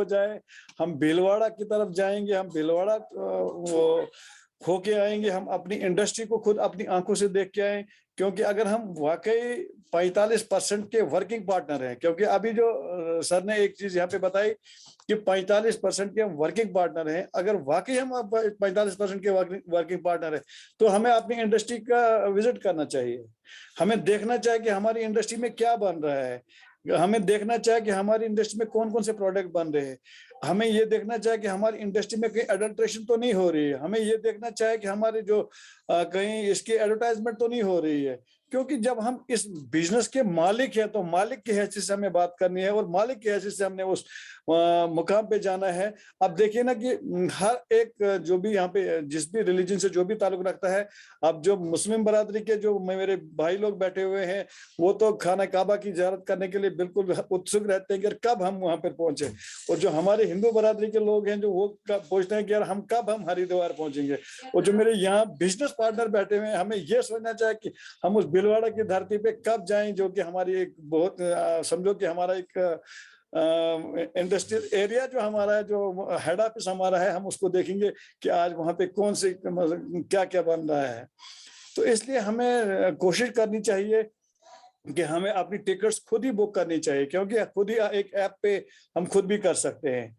जाए, हम भीलवाड़ा की तरफ जाएंगे, हम भीलवाड़ा होके आएंगे, हम अपनी इंडस्ट्री को खुद अपनी आंखों से देख के आए। क्योंकि अगर हम वाकई 45% के वर्किंग पार्टनर हैं, क्योंकि अभी जो सर ने एक चीज यहाँ पे बताई कि 45% के हम वर्किंग पार्टनर हैं, अगर वाकई हम 45% के वर्किंग पार्टनर हैं तो हमें अपनी इंडस्ट्री का विजिट करना चाहिए। हमें देखना चाहिए कि हमारी इंडस्ट्री में क्या बन रहा है, हमें देखना चाहिए कि हमारी इंडस्ट्री में कौन कौन से प्रोडक्ट बन रहे हैं, हमें ये देखना चाहिए कि हमारी इंडस्ट्री में कहीं एडल्ट्रेशन तो नहीं हो रही है, हमें ये देखना चाहिए कि हमारे जो कहीं इसकी एडवर्टाइजमेंट तो नहीं हो रही है। क्योंकि जब हम इस बिजनेस के मालिक हैं तो मालिक की हैसियत से हमें बात करनी है, और मालिक की हैसियत से हमने उस मुकाम पे जाना है। अब देखिए ना कि हर एक जो भी यहाँ पे जिस भी रिलीजन से जो भी ताल्लुक रखता है, अब जो मुस्लिम बरादरी के जो मेरे भाई लोग बैठे हुए हैं, वो तो खाना काबा की ज़ियारत करने के लिए बिल्कुल उत्सुक रहते हैं कि कब हम वहां पर पहुंचे। और जो हमारे हिंदू बरादरी के लोग हैं, जो वो पूछते हैं कि यार हम कब हरिद्वार पहुंचेंगे। और जो मेरे यहाँ बिजनेस पार्टनर बैठे हुए हैं, हमें ये सोचना चाहिए कि हम उस भीलवाड़ा की धरती पे कब जाएं, जो कि हमारी एक बहुत समझो कि हमारा एक इंडस्ट्रियल एरिया जो हमारा है, जो हेड ऑफिस हमारा है, हम उसको देखेंगे कि आज वहां पे कौन से क्या क्या बन रहा है। तो इसलिए हमें कोशिश करनी चाहिए कि हमें अपनी टिकट्स खुद ही बुक करनी चाहिए, क्योंकि खुद ही एक ऐप पे हम खुद भी कर सकते हैं।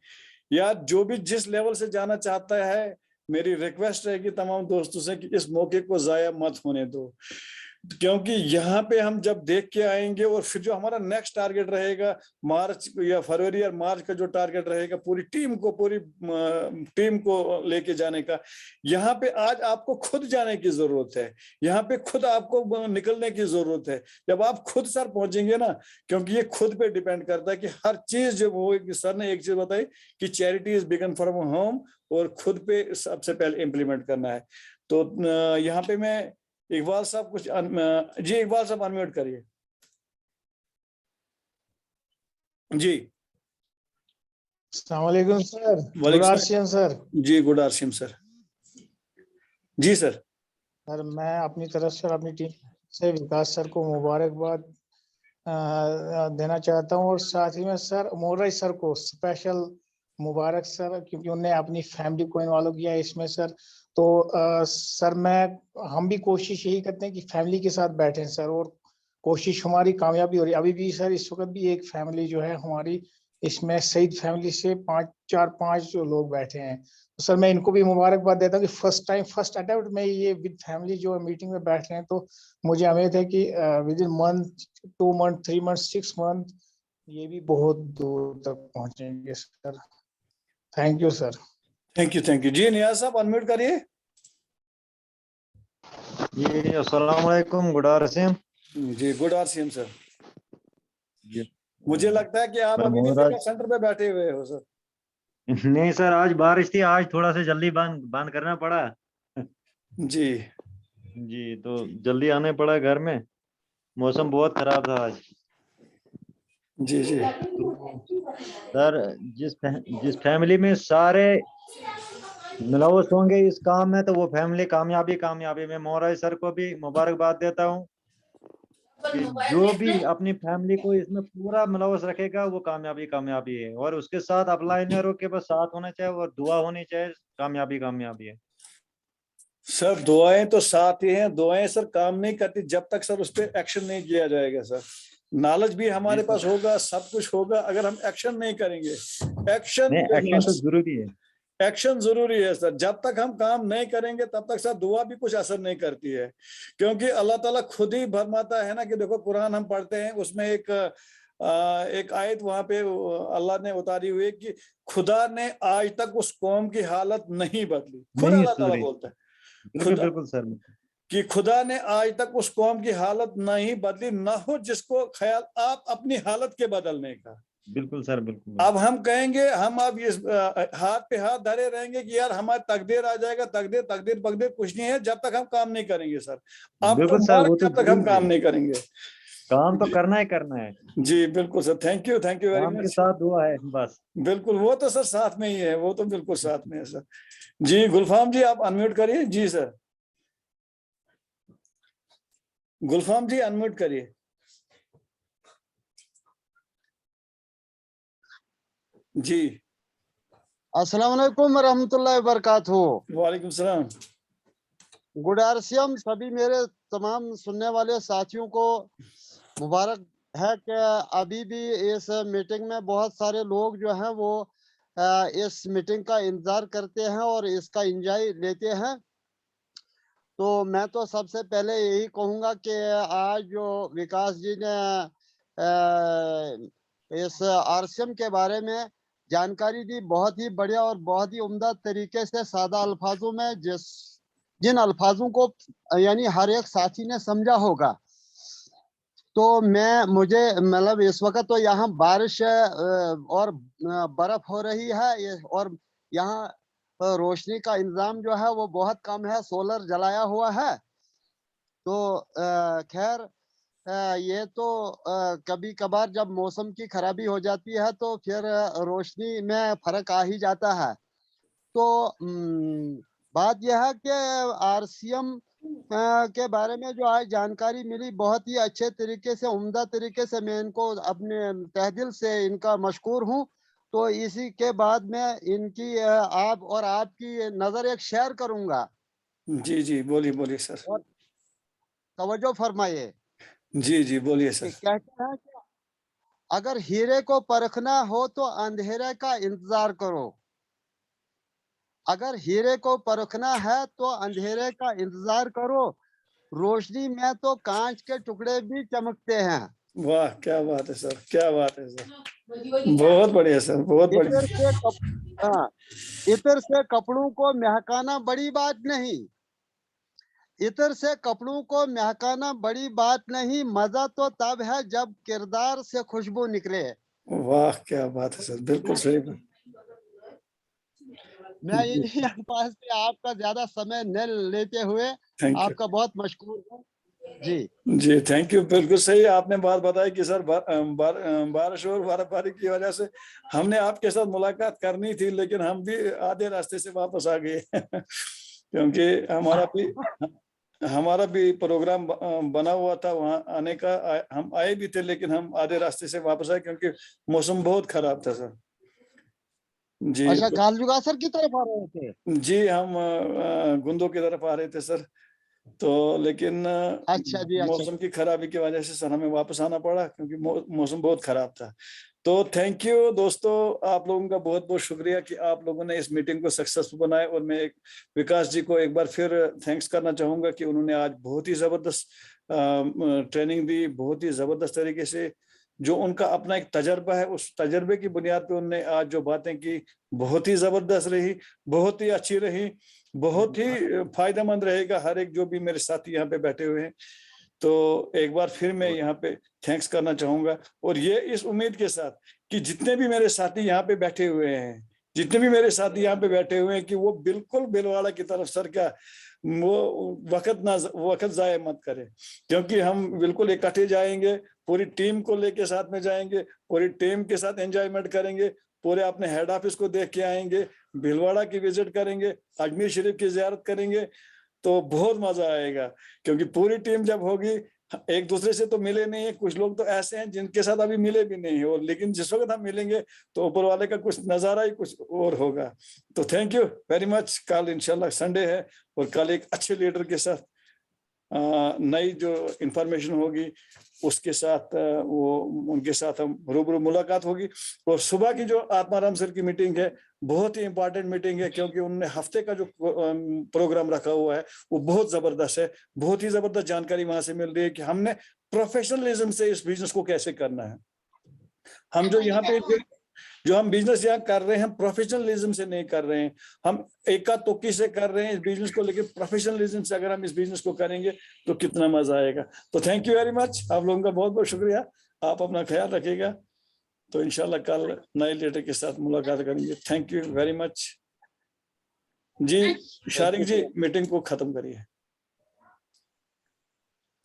या जो भी जिस लेवल से जाना चाहता है, मेरी रिक्वेस्ट रहेगी तमाम दोस्तों से कि इस मौके को जाया मत होने दो। क्योंकि यहाँ पे हम जब देख के आएंगे, और फिर जो हमारा नेक्स्ट टारगेट रहेगा मार्च या फरवरी और मार्च का जो टारगेट रहेगा पूरी टीम को लेके जाने का, यहाँ पे आज आपको खुद जाने की जरूरत है, यहाँ पे खुद आपको निकलने की जरूरत है। जब आप खुद सर पहुंचेंगे ना, क्योंकि ये खुद पे डिपेंड करता है कि हर चीज जो वो सर ने एक चीज बताई कि charity is begin from home, और खुद पे सबसे पहले इम्प्लीमेंट करना है। तो यहाँ पे मैं इकबाल साहब कुछ जी इकबाल साहब अनम्यूट करिए। जी अस्सलाम वालेकुम सर। Good RCM sir. जी गुड आर्शियम सर। जी सर। सर मैं अपनी तरफ से अपनी टीम से विकास सर को मुबारकबाद देना चाहता हूं, और साथ ही में सर मोराई सर को स्पेशल मुबारक सर, क्योंकि उन्होंने अपनी फैमिली को इन्वॉल्व किया इसमें सर। तो सर हम भी कोशिश यही करते हैं कि फैमिली के साथ बैठें सर, और कोशिश हमारी कामयाबी हो रही है। अभी भी सर इस वक्त भी एक फैमिली जो है हमारी इसमें सईद फैमिली से 5 लोग बैठे हैं। तो सर मैं इनको भी मुबारकबाद देता हूँ कि फर्स्ट अटेम्प्ट में ये विद फैमिली जो मीटिंग में बैठ रहे हैं। तो मुझे उम्मीद है कि within month, 2 month, 3 month, 6 month ये भी बहुत दूर तक पहुंचेंगे sir. Thank you sir. Thank you जी। नियाज साहब अनम्यूट करिए। जी अस्सलाम वालेकुम, गुड आरसीएम जी गुड आरसीएम सर। जी। मुझे लगता है कि आप मैं अभी भी मोहनराज पिकअप सेंटर पे बैठे हुए हो सर। नहीं सर, आज बारिश थी, आज थोड़ा सा जल्दी बंद करना पड़ा। जी जी, तो जल्दी आने पड़ा घर में, मौसम बहुत खराब था आज। जी जी तो सर जिस फैमिली में सारे मुलव्वस होंगे इस काम में, तो वो फैमिली कामयाबी। मैं मोहनराज सर को भी मुबारकबाद देता हूँ कि जो भी अपनी फैमिली को इसमें पूरा मुलव्वस रखेगा वो कामयाबी है। और उसके साथ अपलाइनरों के बस साथ होना चाहिए और दुआ होनी चाहिए, कामयाबी है। सर दुआएं तो साथ ही हैं, दुआएं सर काम नहीं करती जब तक सर उस पर एक्शन नहीं किया जाएगा सर। नॉलेज भी हमारे पास होगा, सब कुछ होगा, अगर हम एक्शन नहीं करेंगे। एक्शन तो जरूरी है। एक्शन जरूरी है सर। जब तक हम काम नहीं करेंगे तब तक सर दुआ भी कुछ असर नहीं करती है, क्योंकि अल्लाह ताला खुद ही फरमाता है ना कि देखो कुरान हम पढ़ते हैं, उसमें एक आयत वहां पे अल्लाह ने उतारी हुई है कि खुदा ने आज तक उस कौम की हालत नहीं बदली। खुद अल्लाह ताला बोलता है बिल्कुल सर, कि खुदा ने आज तक उस कौम की हालत नहीं बदली, ना हो जिसको ख्याल आप अपनी हालत के बदलने का। बिल्कुल सर, बिल्कुल। अब हम कहेंगे, हम अब इस हाथ पे हाथ धरे रहेंगे कि यार हमारा तकदीर आ जाएगा, तकदीर कुछ नहीं है जब तक हम काम नहीं करेंगे सर। आपको सर, वो तो जब तक हम काम नहीं करेंगे, काम तो करना है। जी बिल्कुल sir. Thank you very calm के मच। साथ दुआ है बस। बिल्कुल, वो तो सर साथ में ही है, वो तो बिल्कुल साथ में है सर। जी गुलफाम जी आप अनम्यूट करिए। जी सर, गुलफाम जी अनम्यूट करिए। जी अस्सलाम वालेकुम रहमतुल्लाहि व बरकातहू। वालेकुम सलाम। गुड आरसीएम सभी मेरे तमाम सुनने वाले साथियों को मुबारक है कि अभी भी इस मीटिंग में बहुत सारे लोग जो हैं वो इस मीटिंग का इंतजार करते हैं और इसका एंजॉय लेते हैं। तो मैं तो सबसे पहले यही कहूँगा कि आज जो विकास जी ने इस आरसीएम के बारे में जानकारी दी, बहुत ही बढ़िया और बहुत ही उम्दा तरीके से सादा अल्फाजों में जिन अल्फाजों को यानी हर एक साथी ने समझा होगा। तो मुझे मतलब इस वक्त तो यहाँ बारिश और बर्फ हो रही है और यहाँ रोशनी का इंतजाम जो है वो बहुत कम है, सोलर जलाया हुआ है। तो खैर ये तो कभी कभार जब मौसम की खराबी हो जाती है तो फिर रोशनी में फर्क आ ही जाता है। तो बात यह है कि आरसीएम के बारे में जो आज जानकारी मिली बहुत ही अच्छे तरीके से, उम्दा तरीके से, मैं इनको अपने तहदिल से इनका मशकूर हूँ। तो इसी के बाद में इनकी आप और आपकी नजर एक शेयर करूंगा। जी जी बोलिए सर। और तवज्जो फरमाइए। जी बोलिए सर। कहते हैं कि अगर हीरे को परखना हो तो अंधेरे का इंतजार करो, अगर हीरे को परखना है तो अंधेरे का इंतजार करो, रोशनी में तो कांच के टुकड़े भी चमकते हैं। वाह क्या बात है सर, क्या बात है सर, बहुत बढ़िया सर, बहुत बढ़िया। हाँ, इतर से कपड़ों को महकाना बड़ी बात नहीं, इतर से कपड़ों को महकाना बड़ी बात नहीं, मजा तो तब है जब किरदार से खुशबू निकले। वाह क्या बात है सर, बिल्कुल सही बात। मैं इन्हीं अल्फाज से आपका ज्यादा समय न लेते हुए आपका बहुत मशकूर हूँ। जी थैंक यू। बिल्कुल सही आपने बात बताई कि सर बारिश और बर्फबारी की वजह से हमने आपके साथ मुलाकात करनी थी, लेकिन हम भी आधे रास्ते से वापस आ गए क्योंकि हमारा भी प्रोग्राम बना हुआ था वहां आने का। हम आए भी थे लेकिन हम आधे रास्ते से वापस आए क्योंकि मौसम बहुत खराब था सर। जी अच्छा, गालजुगा सर की तरफ आ रहे थे? जी हम गुंदो की तरफ आ रहे थे सर। तो लेकिन अच्छा जी, अच्छा। मौसम की खराबी की वजह से सर हमें वापस आना पड़ा, क्योंकि मौसम बहुत खराब था। तो थैंक यू दोस्तों, आप लोगों का बहुत बहुत शुक्रिया कि आप लोगों ने इस मीटिंग को सक्सेसफुल बनाया। और मैं विकास जी को एक बार फिर थैंक्स करना चाहूंगा कि उन्होंने आज बहुत ही जबरदस्त ट्रेनिंग दी, बहुत ही जबरदस्त तरीके से। जो उनका अपना एक तजर्बा है, उस तजर्बे की बुनियाद पे उन्होंने आज जो बातें की बहुत ही जबरदस्त रही, बहुत ही अच्छी रही, बहुत ही फायदेमंद रहेगा हर एक जो भी मेरे साथी यहाँ पे बैठे हुए हैं। तो एक बार फिर मैं यहाँ पे थैंक्स करना चाहूंगा, और ये इस उम्मीद के साथ कि जितने भी मेरे साथी यहाँ पे बैठे हुए हैं, जितने भी मेरे साथी यहाँ पे बैठे हुए हैं, कि वो बिल्कुल बिलवाड़ा की तरफ सर का वो वक्त जाया मत करें, क्योंकि हम बिल्कुल इकट्ठे जाएंगे, पूरी टीम को लेके साथ में जाएंगे, पूरी टीम के साथ एंजॉयमेंट करेंगे, पूरे अपने हेड ऑफिस को देख के आएंगे, भीलवाड़ा की विजिट करेंगे, अजमेर शरीफ की जियारत करेंगे, तो बहुत मजा आएगा। क्योंकि पूरी टीम जब होगी, एक दूसरे से तो मिले नहीं है, कुछ लोग तो ऐसे हैं जिनके साथ अभी मिले भी नहीं है, और लेकिन जिस वक्त हम मिलेंगे तो ऊपर वाले का कुछ नजारा ही कुछ और होगा। तो थैंक यू वेरी मच। कल इंशाल्लाह संडे है, और कल एक अच्छे लीडर के साथ नई जो इंफॉर्मेशन होगी उसके साथ वो उनके साथ हम रूबरू मुलाकात होगी। और सुबह की जो आत्माराम सर की मीटिंग है बहुत ही इंपॉर्टेंट मीटिंग है, क्योंकि उन्होंने हफ्ते का जो प्रोग्राम रखा हुआ है वो बहुत जबरदस्त है, बहुत ही जबरदस्त जानकारी वहां से मिल रही है कि हमने प्रोफेशनलिज्म से इस बिजनेस को कैसे करना है। हम जो यहाँ पे जो हम बिजनेस यहाँ कर रहे हैं, हम प्रोफेशनलिज्म से नहीं कर रहे हैं, हम एका तुक्की से कर रहे हैं इस बिजनेस को, लेकिन प्रोफेशनलिज्म से अगर हम इस बिजनेस को करेंगे तो कितना मजा आएगा। तो थैंक यू वेरी मच, आप लोगों का बहुत बहुत शुक्रिया, आप अपना ख्याल रखिएगा। तो इंशाल्लाह कल नए लीडर के साथ मुलाकात करेंगे। Thank you very much ji. Shariq ji meeting को खत्म करिए।